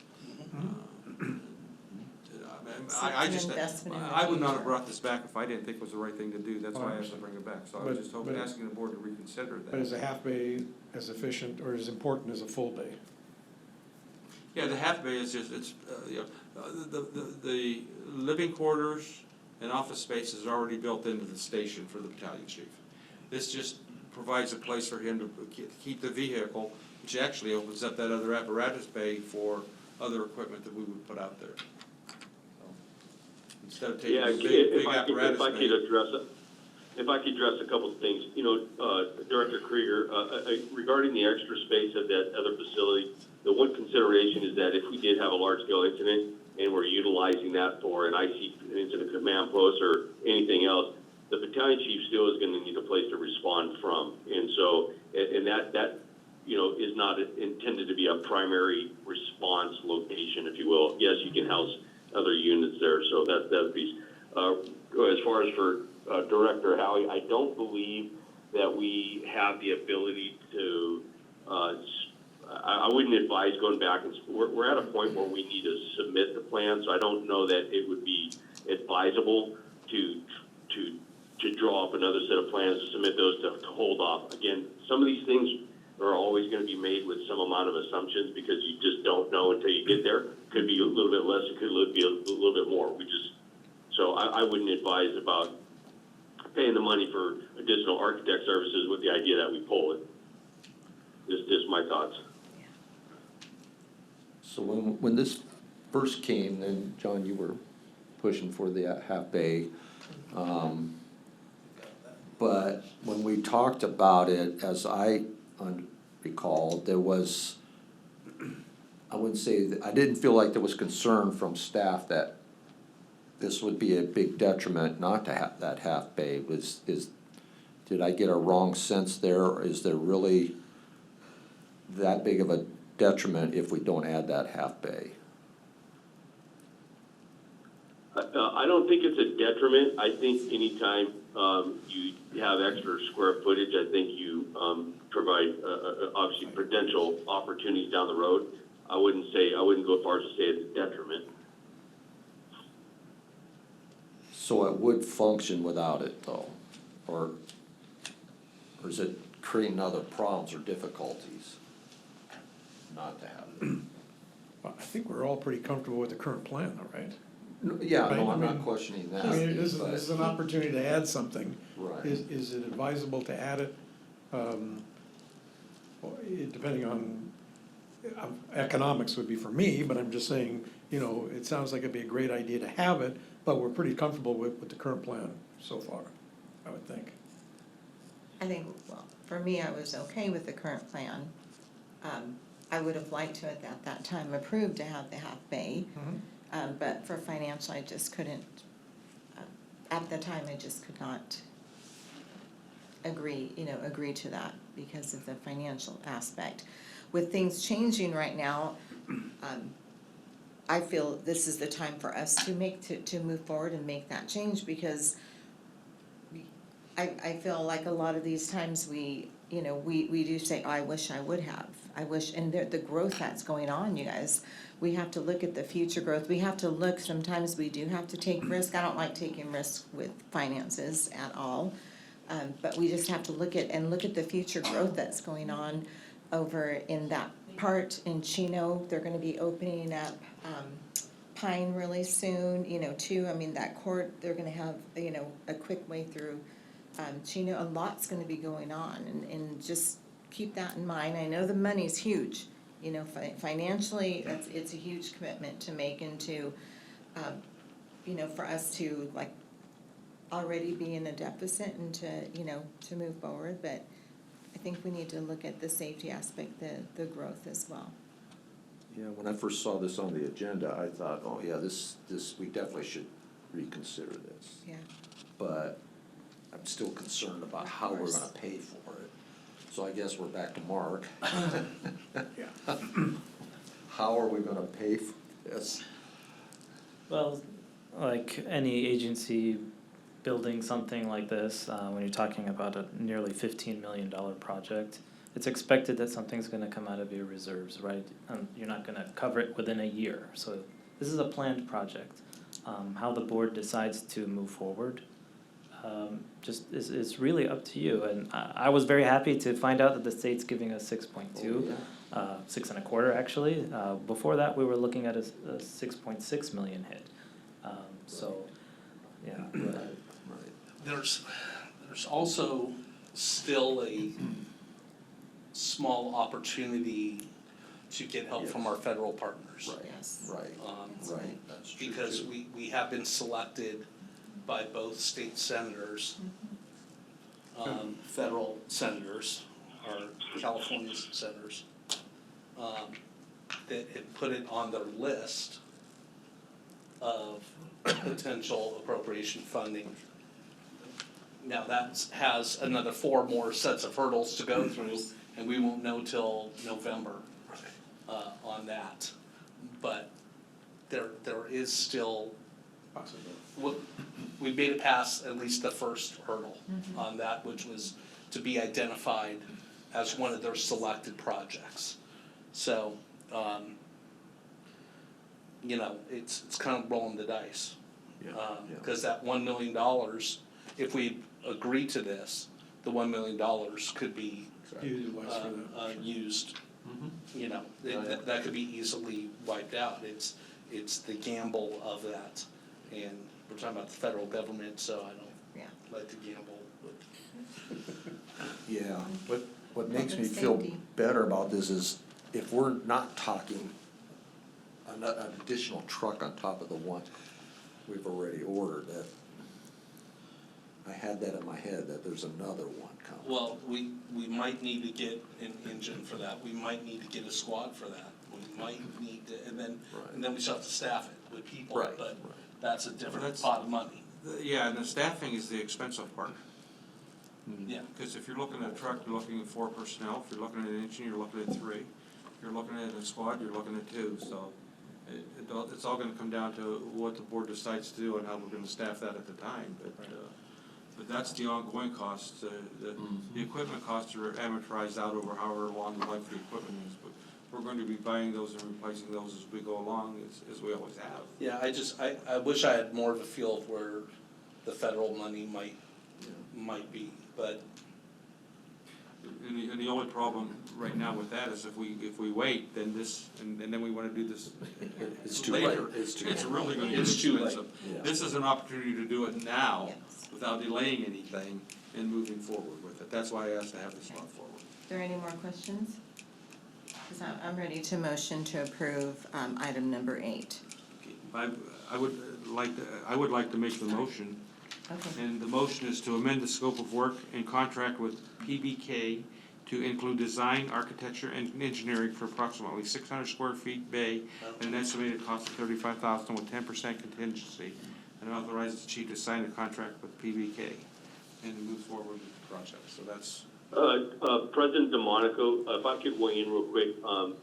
I would not have brought this back if I didn't think it was the right thing to do. That's why I asked to bring it back. So I was just hoping, asking the board to reconsider that. But is a half bay as efficient or as important as a full bay? Yeah, the half bay is just, it's, the living quarters and office space is already built into the station for the battalion chief. This just provides a place for him to keep the vehicle, which actually opens up that other apparatus bay for other equipment that we would put out there. Instead of taking Yeah, a big apparatus if I bay. if I could address a couple of things, Director Krieger, regarding the extra space of that other facility, the one consideration is that if we did have a large-scale incident and we're utilizing that for an IC incident command post or anything else, the battalion chief still is going to need a place to respond from, and so, and that is not intended to be a primary response location, if you will. Yes, you can house other units there, so that's that piece. As far as for Director Howie, I don't believe that we have the ability to, I wouldn't advise going back, and we're at a point where we need to submit the plan, so I don't know that it would be advisable to draw up another set of plans, to submit those to hold off. Again, some of these things are always going to be made with some amount of assumptions, because you just don't know until you get there. Could be a little bit less, it could be a little bit more. So I wouldn't advise about paying the money for additional architect services with the idea that we pull it. Just my thoughts. So when this first came, then John, you were pushing for the half bay. But when we talked about it, as I recall, there was, I wouldn't say, I didn't feel like there was concern from staff that this would be a big detriment not to have that half bay. Did I get a wrong sense there, or is there really that big of a detriment if we don't add that half bay? I don't think it's a detriment. I think anytime you have extra square footage, I think you provide obviously potential opportunities down the road. I wouldn't go as far as to say it's a detriment. So it would function without it though, or is it creating other problems or difficulties not to have it? Well, I think we're all pretty comfortable with the current plan, though, right? Yeah, Right, no, I I'm not mean, questioning that. I mean, this is an opportunity to add something. Right. Is it advisable to add it? Depending on, economics would be for me, but I'm just saying, it sounds like it'd be a great idea to have it, but we're pretty comfortable with the current plan so far, I would think. I think, well, for me, I was okay with the current plan. I would have liked to at that time approved to have the half bay. But for financial, I just couldn't, at the time, I just could not agree to that because of the financial aspect. With things changing right now, I feel this is the time for us to move forward and make that change, because I feel like a lot of these times we do say, I wish I would have. I wish, and the growth that's going on, you guys, we have to look at the future growth. We have to look, sometimes we do have to take risk. I don't like taking risks with finances at all. But we just have to look at the future growth that's going on over in that part in Chino. They're gonna be opening up, Pine really soon, too. I mean, that court, they're gonna have, a quick way through, Chino. A lot's gonna be going on, and just keep that in mind. I know the money's huge, financially, it's a huge commitment to make into, for us to like already be in a deficit and to move forward, but I think we need to look at the safety aspect, the growth as well. Yeah, when I first saw this on the agenda, I thought, oh yeah, this, we definitely should reconsider this. Yeah. But I'm still concerned about how we're gonna pay for it. So I guess we're back to Mark. How are we gonna pay for this? Well, like any agency building something like this, when you're talking about a nearly $15 million project, it's expected that something's gonna come out of your reserves, right? You're not gonna cover it within a year, so this is a planned project. How the board decides to move forward, just is really up to you, and I was very happy to find out that the state's giving us 6.2, 6.25 actually. Before that, we were looking at a 6.6 million hit, so, yeah. There's also still a small opportunity to get help from our federal partners. Right, Yes. right, right, that's true Because too. we have been selected by both state senators, federal senators, or California senators, that have put it on their list of potential appropriation funding. Now that has another 4 more sets of hurdles to go through, and we won't know till November on that. But there is still, we made it past at least the first hurdle on that, which was to be identified as one of their selected projects. So, it's kind of rolling the dice. Because that $1 million, if we agree to this, the $1 million could be used. That could be easily wiped out. It's the gamble of that, and we're talking about the federal government, so I don't like to gamble. Yeah, what makes me Public feel safety. better about this is if we're not talking an additional truck on top of the one we've already ordered, that I had that in my head, that there's another one coming. Well, we might need to get an engine for that, we might need to get a squad for that, we might need to, and then we still have to staff it with people, Right, but right. that's a different That's- pot of money. Yeah, and the staffing is the expensive part. Yeah. Because if you're looking at a truck, you're looking at 4 personnel. If you're looking at an engine, you're looking at 3. If you're looking at a squad, you're looking at 2. So it's all gonna come down to what the board decides to do and how we're gonna staff that at the time. But that's the ongoing costs. The equipment costs are amortized out over however long the life of the equipment is. But we're going to be buying those and replacing those as we go along, as we always have. Yeah, I wish I had more of a feel of where the federal money might be, but And the only problem right now with that is if we wait, then and then we wanna do this It's too later. late. It's too late. It's really gonna get It's too late. expensive. Yeah. This is an opportunity to do it now Yes. without delaying anything and moving forward with it. That's why I asked to have this brought forward. Are there any more questions? Because I'm ready to motion to approve, item number 8. I would like to make the motion. Okay. And the motion is to amend the scope of work and contract with PBK to include design, architecture, and engineering for approximately 600 square feet bay at an estimated cost of $35,000 with 10% contingency, and authorizes the chief to sign a contract with PBK and to move forward with the project. So that's, President DeMonico, if I could weigh in real quick,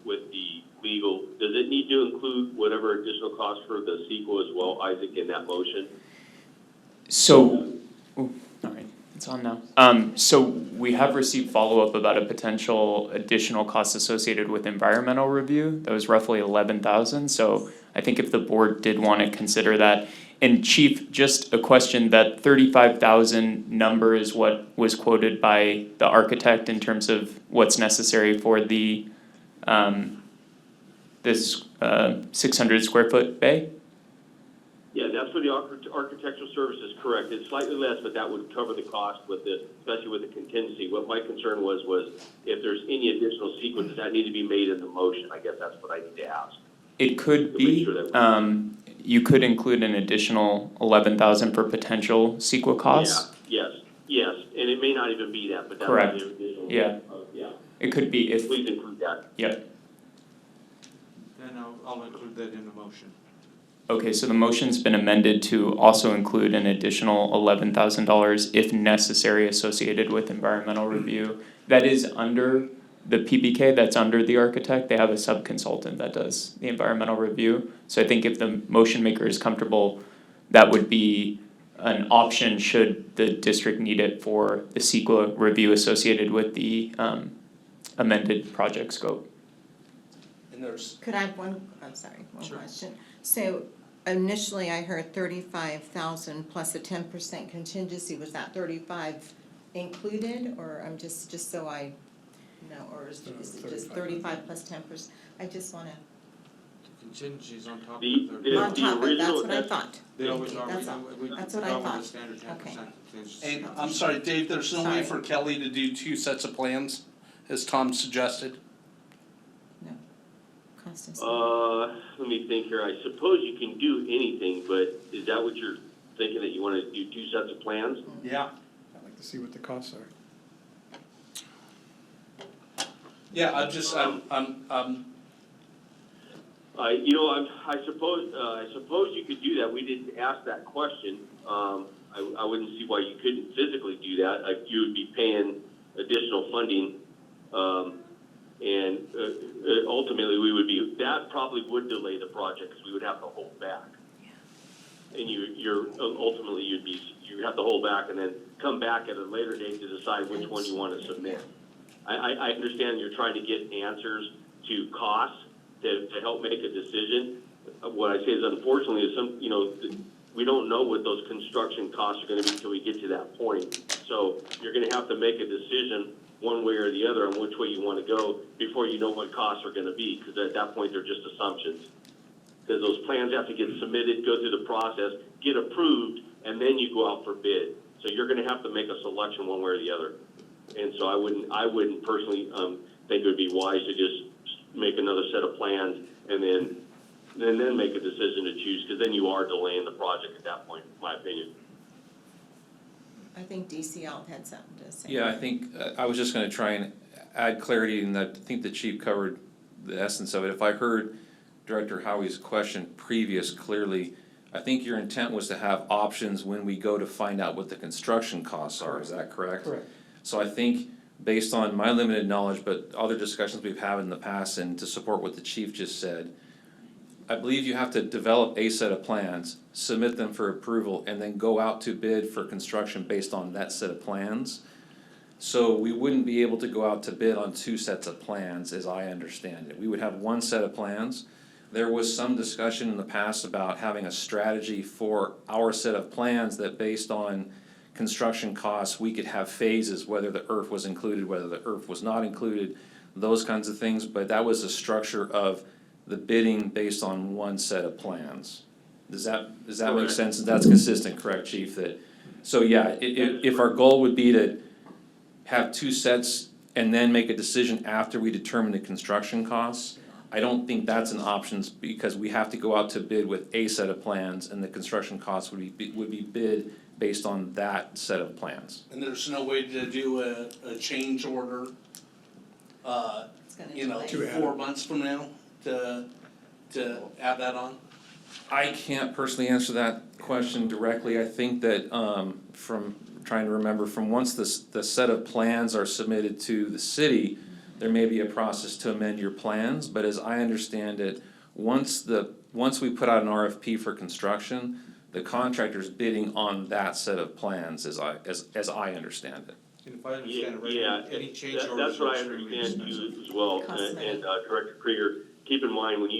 with the legal, does it need to include whatever additional cost for the sequel as well, Isaac, in that motion? So, all right. It's on now. So we have received follow-up about a potential additional cost associated with environmental review. That was roughly 11,000, so I think if the board did wanna consider that. And Chief, just a question, that 35,000 number is what was quoted by the architect in terms of what's necessary for the, this, 600 square foot bay? Yeah, that's for the architectural services, correct. It's slightly less, but that would cover the cost with the, especially with the contingency. What my concern was if there's any additional sequence, does that need to be made in the motion? I guess that's what I need to ask. It could To make be, sure that you could include an additional 11,000 for potential CEQA costs. Yeah, yes, and it may not even be that, but that Correct. would be additional. Yeah. Yeah, It could be if, please include that. yep. Then I'll include that in the motion. Okay, so the motion's been amended to also include an additional $11,000 if necessary associated with environmental review. That is under the PBK, that's under the architect. They have a sub-consultant that does the environmental review. So I think if the motion maker is comfortable, that would be an option should the district need it for the CEQA review associated with the amended project scope. And there's, Could I have one Sure. question? So initially I heard 35,000 plus a 10% contingency. Was that 35 included, or I'm just so I know, or is it just 35 plus 10%? I just wanna, Contingencies on top of The- the the- 30. on top of it, that's what I original- thought. They always Okay, are, that's all. we That's what I cover the thought. standard 10% contingency. and I'm sorry, Dave, there's no way Sorry. for Kelly to do two sets of plans, as Tom suggested? Cost us- Let me think here. I suppose you can do anything, but is that what you're thinking, that you wanna do two sets of plans? Yeah. I'd like to see what the costs are. Yeah, I'm I suppose you could do that. We didn't ask that question. I wouldn't see why you couldn't physically do that. You would be paying additional funding, and ultimately that probably would delay the project because we would have to hold back. And ultimately you'd have to hold back and then come back at a later date to decide which one you want to submit. I understand you're trying to get answers to costs to help make a decision. What I say is, unfortunately, is we don't know what those construction costs are gonna be until we get to that point. So you're gonna have to make a decision one way or the other on which way you wanna go before you know what costs are gonna be, because at that point, they're just assumptions. Because those plans have to get submitted, go through the process, get approved, and then you go out for bid. So you're gonna have to make a selection one way or the other. And so I wouldn't personally, think it would be wise to just make another set of plans and then make a decision to choose, because then you are delaying the project at that point, in my opinion. I think DCL had something to say. Yeah, I think, I was just gonna try and add clarity, and I think the chief covered the essence of it. If I heard Director Howie's question clearly, I think your intent was to have options when we go to find out what the construction costs are, is that correct? Correct. So I think, based on my limited knowledge, but other discussions we've had in the past, and to support what the chief just said, I believe you have to develop a set of plans, submit them for approval, and then go out to bid for construction based on that set of plans. So we wouldn't be able to go out to bid on two sets of plans, as I understand it. We would have one set of plans. There was some discussion in the past about having a strategy for our set of plans that, based on construction costs, we could have phases, whether the earth was included, whether the earth was not included, those kinds of things, but that was the structure of the bidding based on one set of plans. Does that make Correct. sense? That's consistent, correct, chief? So yeah, if our goal would be to have two sets and then make a decision after we determine the construction costs, I don't think that's an option, because we have to go out to bid with a set of plans, and the construction costs would be bid based on that set of plans. And there's no way to do a change order, It's gonna delay. 4 months from now to add that on? I can't personally answer that question directly. I think that, from trying to remember, from once the set of plans are submitted to the city, there may be a process to amend your plans, but as I understand it, once we put out an RFP for construction, the contractor's bidding on that set of plans as I understand it. And if I understand it right, Yeah, any change orders that's what are I extremely understand expensive. too as well. And Director Krieger, keep in mind when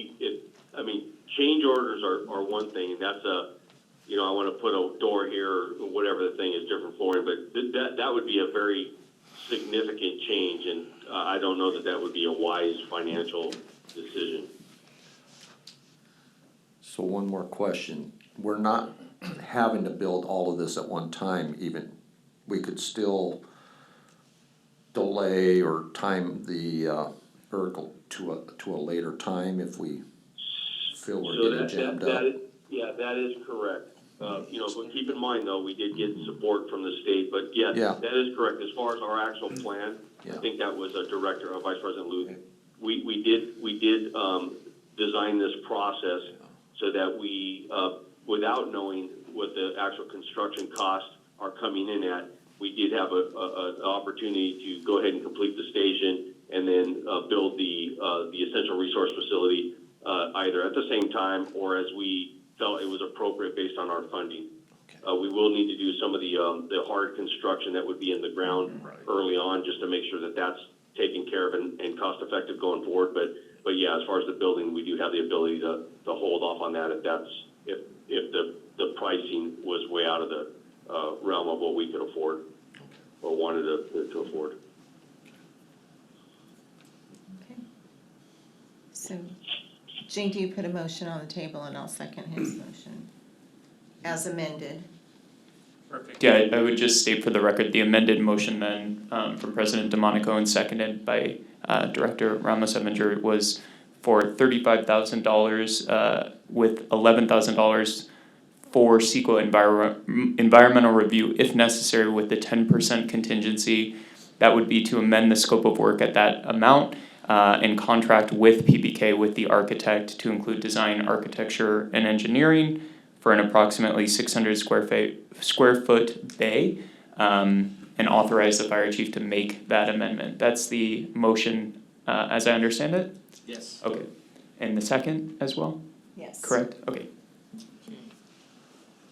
change orders are one thing, and that's I want to put a door here or whatever the thing is, different flooring, but that would be a very significant change, and I don't know that would be a wise financial decision. So one more question. We're not having to build all of this at one time even. We could still delay or time the ERG to a later time if we feel we're getting jammed up. That is correct. But keep in mind though, we did get support from the state, but yeah, that is correct. As far as our actual plan, I think that was Director or Vice President Luke. We did design this process so that we, without knowing what the actual construction costs are coming in at, we did have an opportunity to go ahead and complete the station and then build the essential resource facility either at the same time or as we felt it was appropriate based on our funding. We will need to do some of the hard construction that would be in the ground early on just to make sure that that's taken care of and cost effective going forward. But yeah, as far as the building, we do have the ability to hold off on that if the pricing was way out of the realm of what we could afford or wanted to afford. Okay. So, JD put a motion on the table and I'll second his motion as amended. Perfect. Yeah, I would just state for the record, the amended motion then from President DeMonico and seconded by Director Ramos-Evinger was for $35,000 with $11,000 for CEQA environmental review if necessary with the 10% contingency. That would be to amend the scope of work at that amount and contract with PBK, with the architect, to include design, architecture, and engineering for an approximately 600 square foot bay, and authorize the fire chief to make that amendment. That's the motion, as I understand it? Yes. Okay. And the second as well? Yes. Correct? Okay.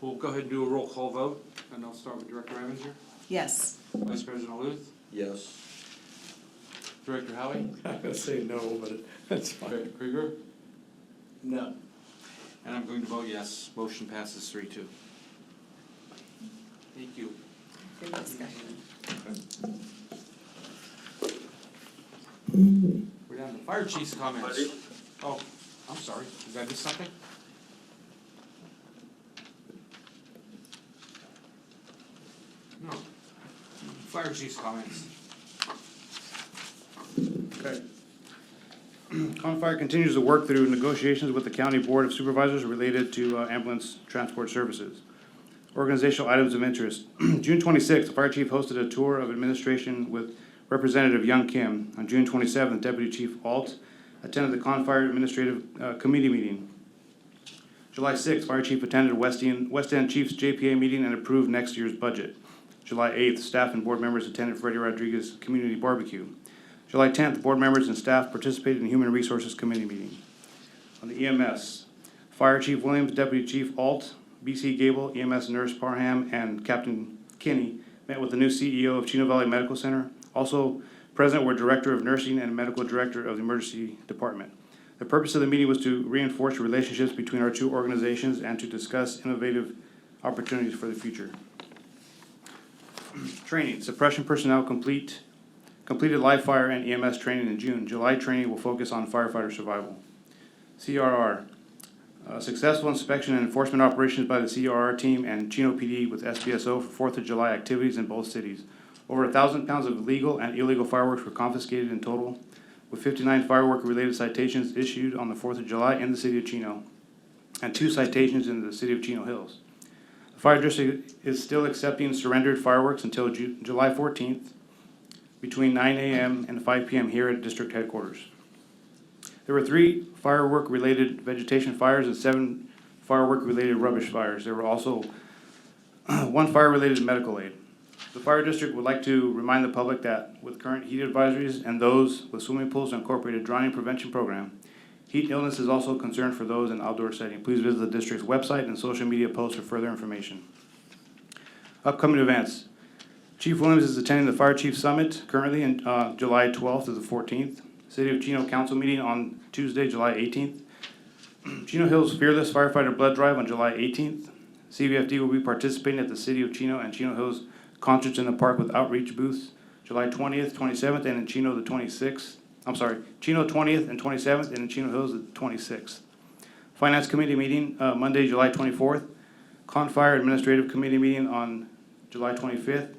We'll go ahead and do a roll call vote, and I'll start with Director Evinger, Yes. Vice President Luth, Yes. Director Howie, I'm gonna say no, but that's fine. Director Krieger, No. and I'm going to vote yes. Motion passes 3-2. Thank you. Good discussion. We're down to fire chief's comments. Oh, I'm sorry, did I miss something? No. Fire chief's comments. Okay. Con Fire continues to work through negotiations with the County Board of Supervisors related to ambulance transport services. Organizational items of interest. June 26th, the fire chief hosted a tour of administration with Representative Young Kim. On June 27th, Deputy Chief Alt attended the Con Fire Administrative Committee meeting. July 6th, Fire Chief attended West End Chiefs JPA meeting and approved next year's budget. July 8th, staff and board members attended Freddie Rodriguez Community Barbecue. July 10th, board members and staff participated in Human Resources Committee meeting. On the EMS, Fire Chief Williams, Deputy Chief Alt, BC Gable, EMS Nurse Parham, and Captain Kinney met with the new CEO of Chino Valley Medical Center. Also present were Director of Nursing and Medical Director of the Emergency Department. The purpose of the meeting was to reinforce relationships between our two organizations and to discuss innovative opportunities for the future. Training, suppression personnel completed live fire and EMS training in June. July training will focus on firefighter survival. CRR, successful inspection and enforcement operations by the CRR team and Chino PD with SBSO for 4th of July activities in both cities. Over 1,000 pounds of legal and illegal fireworks were confiscated in total, with 59 firework-related citations issued on the 4th of July in the city of Chino, and 2 citations in the city of Chino Hills. The fire district is still accepting surrendered fireworks until July 14th, between 9 a.m. and 5 p.m. here at district headquarters. There were 3 firework-related vegetation fires and 7 firework-related rubbish fires. There were also 1 fire-related medical aid. The fire district would like to remind the public that with current heat advisories and those with swimming pools incorporated drowning prevention program, Heat illness is also a concern for those in outdoor setting. Please visit the district's website and social media posts for further information. Upcoming events. Chief Williams is attending the Fire Chief Summit currently in July 12th to the 14th. City of Chino Council meeting on Tuesday, July 18th. Chino Hills Fearless Firefighter Blood Drive on July 18th. CVFD will be participating at the City of Chino and Chino Hills Concerts in the Park with outreach booths July 20th, 27th, and in Chino the 26th. Chino 20th and 27th, and in Chino Hills the 26th. Finance Committee meeting Monday, July 24th. Fire Administrative Committee meeting on July 25th.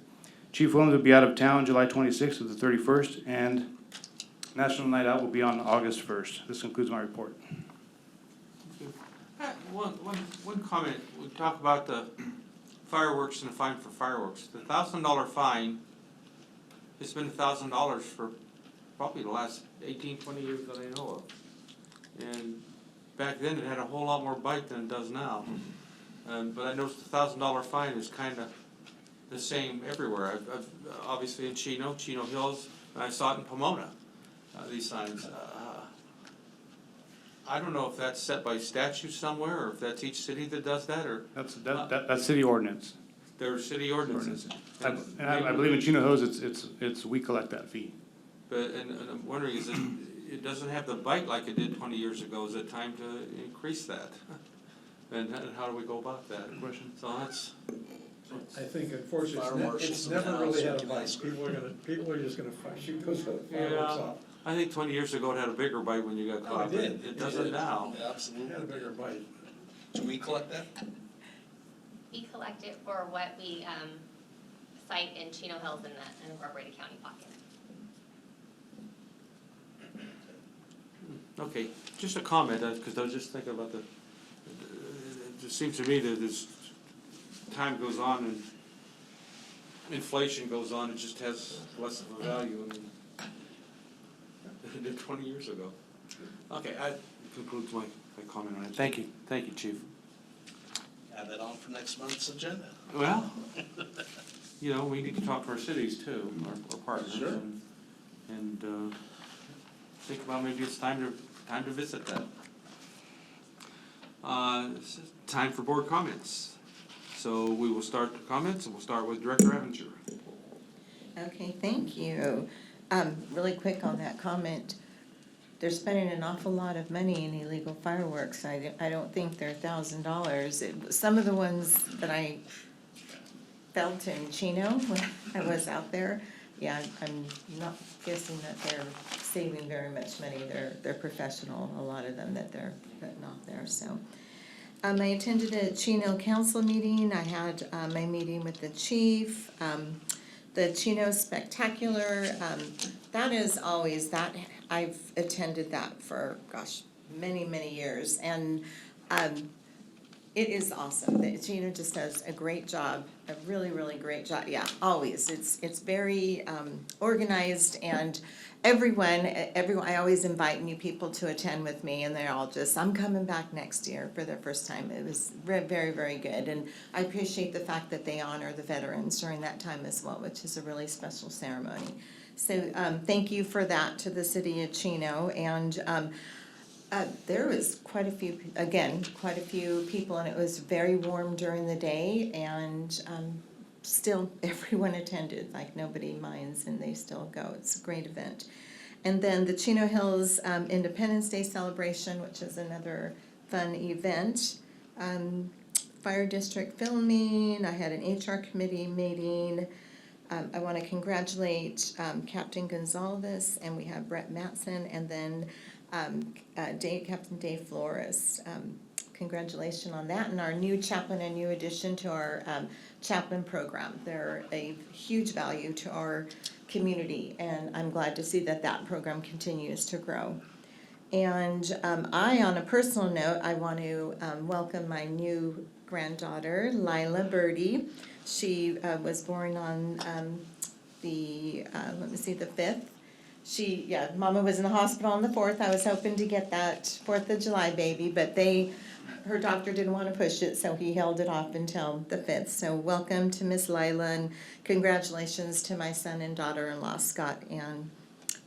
Chief Williams will be out of town July 26th to the 31st, and National Night Out will be on August 1st. This concludes my report. One comment, we talk about the fireworks and the fine for fireworks. The $1,000 fine, it's been $1,000 for probably the last 18, 20 years that I know of. And back then, it had a whole lot more bite than it does now. But I noticed the $1,000 fine is kind of the same everywhere. I've obviously in Chino Hills, and I saw it in Pomona, these signs. I don't know if that's set by statute somewhere, or if that's each city that does that, or. That's city ordinance. There are city ordinances. And I believe in Chino Hills, it's we collect that fee. But, and I'm wondering, is it doesn't have the bite like it did 20 years ago, is it time to increase that? And how do we go about that? Question. So that's. I think unfortunately, it's never really had a bite. People are just gonna shoot those fireworks off. I think 20 years ago it had a bigger bite when you got caught. it did. It doesn't now. It had a bigger bite. Do we collect that? We collect it for what we cite in Chino Hills in the incorporated county pocket. Okay, just a comment, because I was just thinking about it just seems to me that as time goes on and inflation goes on, it just has less of a value than it did 20 years ago. Okay, that concludes my comment on it. Thank you, Chief. Add that on for next month's agenda. Well, we need to talk to our cities too, our partners. Sure. And think about maybe it's time to visit that. This is time for board comments. So we will start the comments, and we'll start with Director Evanger. Okay, thank you. Really quick on that comment. They're spending an awful lot of money in illegal fireworks. I don't think they're $1,000. Some of the ones that I felt in Chino when I was out there, yeah, I'm not guessing that they're saving very much money. They're professional, a lot of them that they're putting off there, so. I attended a Chino council meeting. I had my meeting with the chief. The Chino Spectacular, that is always, I've attended that for, many, many years. And it is awesome. The Chino just does a great job, a really, really great job. Yeah, always. It's very organized, and everyone, I always invite new people to attend with me, and they're all just, I'm coming back next year for their first time. It was very, very good, and I appreciate the fact that they honor the veterans during that time as well, which is a really special ceremony. So thank you for that to the city of Chino, and there was quite a few people, and it was very warm during the day, and still everyone attended, like nobody minds, and they still go. It's a great event. And then the Chino Hills Independence Day celebration, which is another fun event. Fire district filming, I had an HR committee meeting. I want to congratulate Captain Gonzalez, and we have Brett Matson, and then Captain Dave Flores. Congratulations on that, and our new chaplain, a new addition to our chaplain program. They're a huge value to our community, and I'm glad to see that program continues to grow. And on a personal note, I want to welcome my new granddaughter, Lila Birdie. She was born on the 5th. Mama was in the hospital on the 4th. I was hoping to get that 4th of July baby, but her doctor didn't want to push it, so he held it off until the 5th. So welcome to Miss Lila, and congratulations to my son and daughter-in-law, Scott and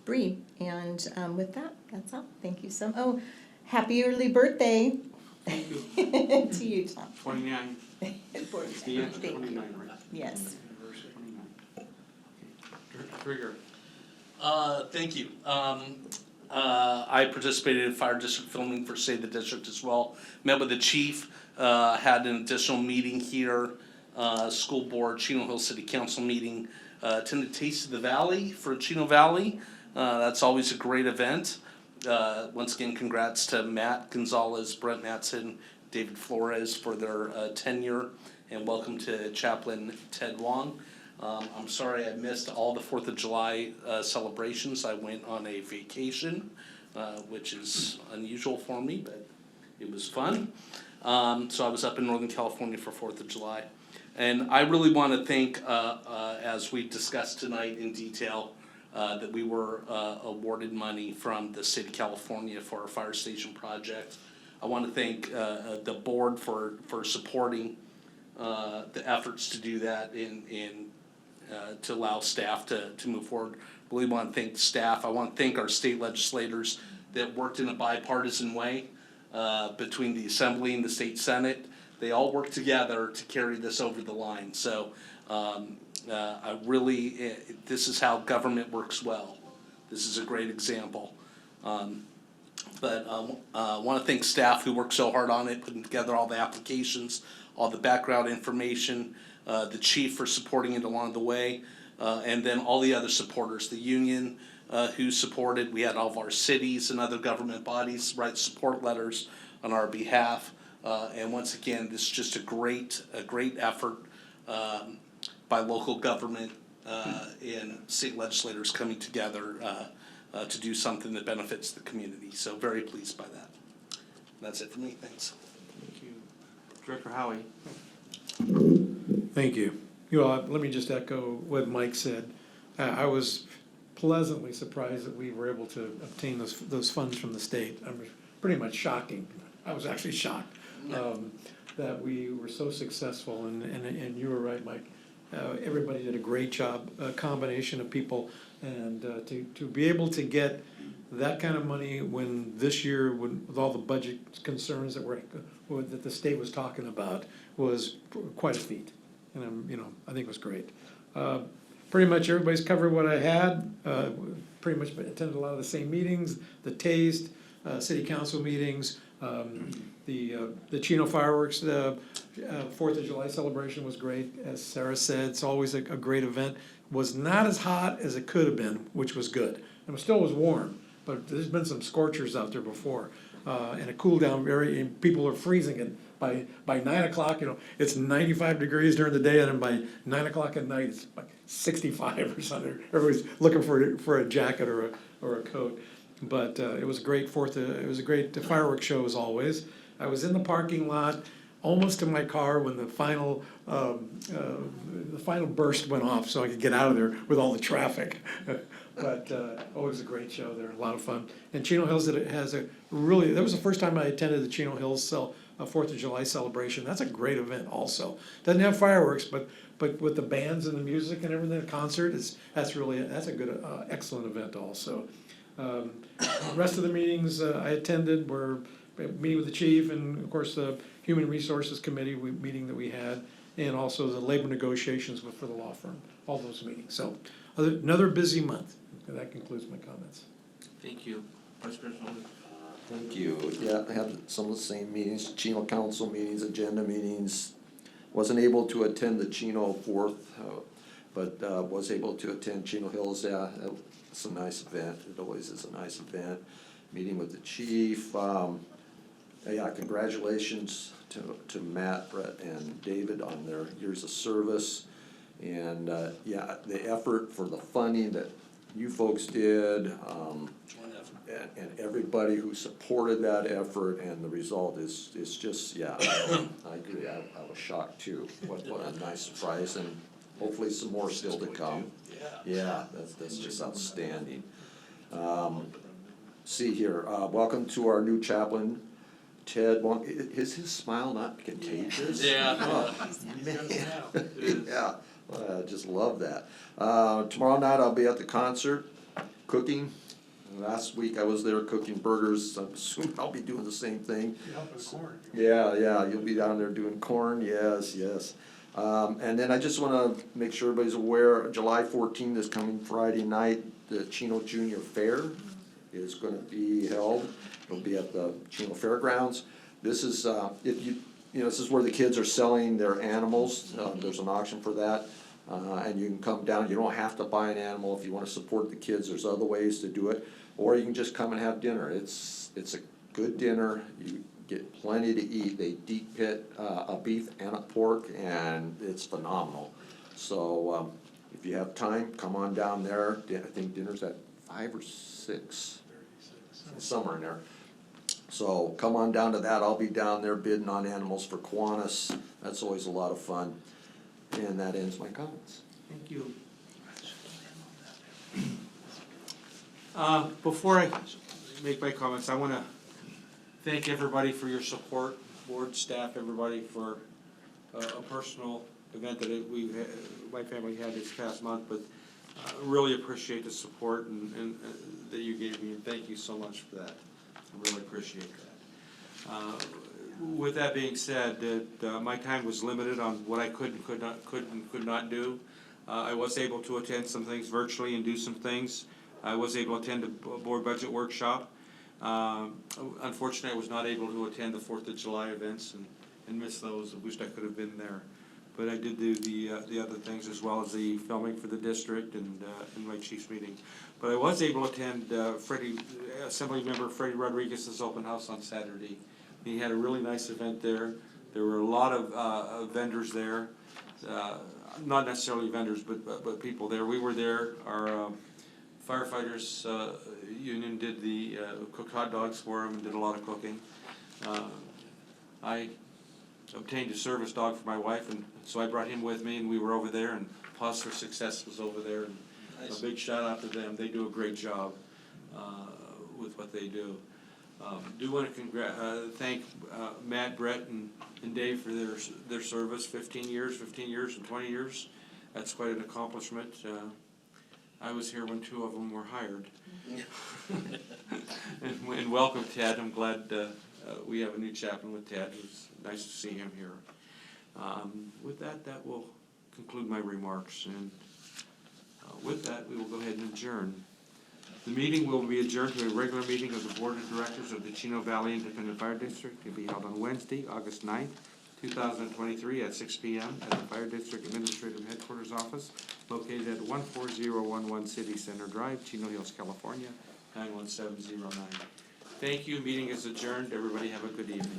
Bree. And with that, that's all. Thank you so much. Oh, Happy early birthday to you, Tom. 29. It's the answer, 29, right? Yes. Anniversary 29. Okay. Trigger. Thank you. I participated in fire district filming for Save the District as well. Met with the chief, had an additional meeting here, school board, Chino Hills City Council meeting. Attended Taste of the Valley for Chino Valley. That's always a great event. Once again, congrats to Matt Gonzalez, Brent Mattson, David Flores for their tenure, and welcome to Chaplain Ted Wong. I'm sorry I missed all the 4th of July celebrations. I went on a vacation, which is unusual for me, but it was fun. So I was up in Northern California for 4th of July. And I really want to thank, as we discussed tonight in detail, that we were awarded money from the state of California for our fire station project. I want to thank the board for supporting the efforts to do that and to allow staff to move forward. I really want to thank staff. I want to thank our state legislators that worked in a bipartisan way between the Assembly and the State Senate. They all worked together to carry this over the line. So I really, this is how government works well. This is a great example. But I want to thank staff who worked so hard on it, putting together all the applications, all the background information, the chief for supporting it along the way, and then all the other supporters, the union who supported. We had all of our cities and other government bodies write support letters on our behalf. And once again, this is just a great effort by local government and state legislators coming together to do something that benefits the community. So very pleased by that. That's it for me. Thanks. Thank you. Director Howie. Thank you. You know, let me just echo what Mike said. I was pleasantly surprised that we were able to obtain those funds from the state. I was pretty much shocking. I was actually shocked that we were so successful, and you were right, Mike. Everybody did a great job, a combination of people, and to be able to get that kind of money when this year, with all the budget concerns that the state was talking about, was quite a feat. And I think it was great. Pretty much everybody's covered what I had. Pretty much attended a lot of the same meetings, the taste, city council meetings, the Chino fireworks, the 4th of July celebration was great. As Sarah said, it's always a great event. Was not as hot as it could have been, which was good. It still was warm, but there's been some scorchers out there before. And a cool down area, and people are freezing. And by 9 o'clock, it's 95 degrees during the day, and then by 9 o'clock at night, it's like 65 or something. Everybody's looking for a jacket or a coat. But it was a great it was a great fireworks show as always. I was in the parking lot, almost to my car when the final burst went off, so I could get out of there with all the traffic. But always a great show there, a lot of fun. And Chino Hills has that was the first time I attended the Chino Hills 4th of July celebration. That's a great event also. Doesn't have fireworks, but with the bands and the music and everything, the concert, that's a good, excellent event also. The rest of the meetings I attended were meeting with the chief and, of course, the Human Resources Committee meeting that we had, and also the labor negotiations for the law firm, all those meetings. So another busy month. And that concludes my comments. Thank you. Vice President. Thank you. Yeah, I had some of the same meetings, Chino Council meetings, agenda meetings. Wasn't able to attend the Chino 4th, but was able to attend Chino Hills. Yeah, it's a nice event. It always is a nice event. Meeting with the chief. Yeah, congratulations to Matt, Brett, and David on their years of service. And yeah, the effort for the funding that you folks did, and everybody who supported that effort, and the result is just, yeah, I agree. I was shocked too. What a nice surprise, and hopefully some more still to come. Yeah, that's just outstanding. See here, welcome to our new chaplain, Ted Wong. Is his smile not contagious? Yeah. Oh, man. Yeah. I just love that. Tomorrow night I'll be at the concert, cooking. Last week I was there cooking burgers, I'm assuming I'll be doing the same thing. You help with corn. Yeah, you'll be down there doing corn, yes. And then I just wanna make sure everybody's aware, July 14th is coming Friday night, the Chino Junior Fair is gonna be held. It'll be at the Chino Fairgrounds. This is, if you know, this is where the kids are selling their animals, there's an auction for that. And you can come down, you don't have to buy an animal if you wanna support the kids, there's other ways to do it. Or you can just come and have dinner, it's a good dinner, you get plenty to eat. They deep pit a beef and a pork, and it's phenomenal. So if you have time, come on down there. I think dinner's at 5 or 6, somewhere in there. So come on down to that. I'll be down there bidding on animals for Kiwanis. That's always a lot of fun. And that ends my comments. Thank you. Before I make my comments, I wanna thank everybody for your support, board, staff, everybody, for a personal event that my family had this past month, but really appreciate the support and that you gave me, and thank you so much for that. I really appreciate that. With that being said, that my time was limited on what I could and could not do. I was able to attend some things virtually and do some things. I was able to attend a board budget workshop. Unfortunately, I was not able to attend the 4th of July events and miss those. I wished I could have been there. But I did do the other things, as well as the filming for the district and my chief's meeting. But I was able to attend Assemblymember Freddie Rodriguez's open house on Saturday. He had a really nice event there. There were a lot of vendors there, not necessarily vendors, but people there. We were there. Our firefighters union did the cooked hot dogs for him and did a lot of cooking. I obtained a service dog for my wife, and so I brought him with me, and we were over there, and Pause for Success was over there, and a big shout out to them. They do a great job with what they do. Do want to thank Matt, Brett, and Dave for their service, 15 years and 20 years. That's quite an accomplishment. I was here when 2 of them were hired. And welcome, Ted. I'm glad we have a new chaplain with Ted. It's nice to see him here. With that will conclude my remarks. And with that, we will go ahead and adjourn. The meeting will be adjourned to a regular meeting of the Board of Directors of the Chino Valley Independent Fire District to be held on Wednesday, August 9th, 2023 at 6 p.m. at the Fire District Administrative Headquarters Office located at 14011 City Center Drive, Chino Hills, California, 91709. Thank you. Meeting is adjourned. Everybody have a good evening.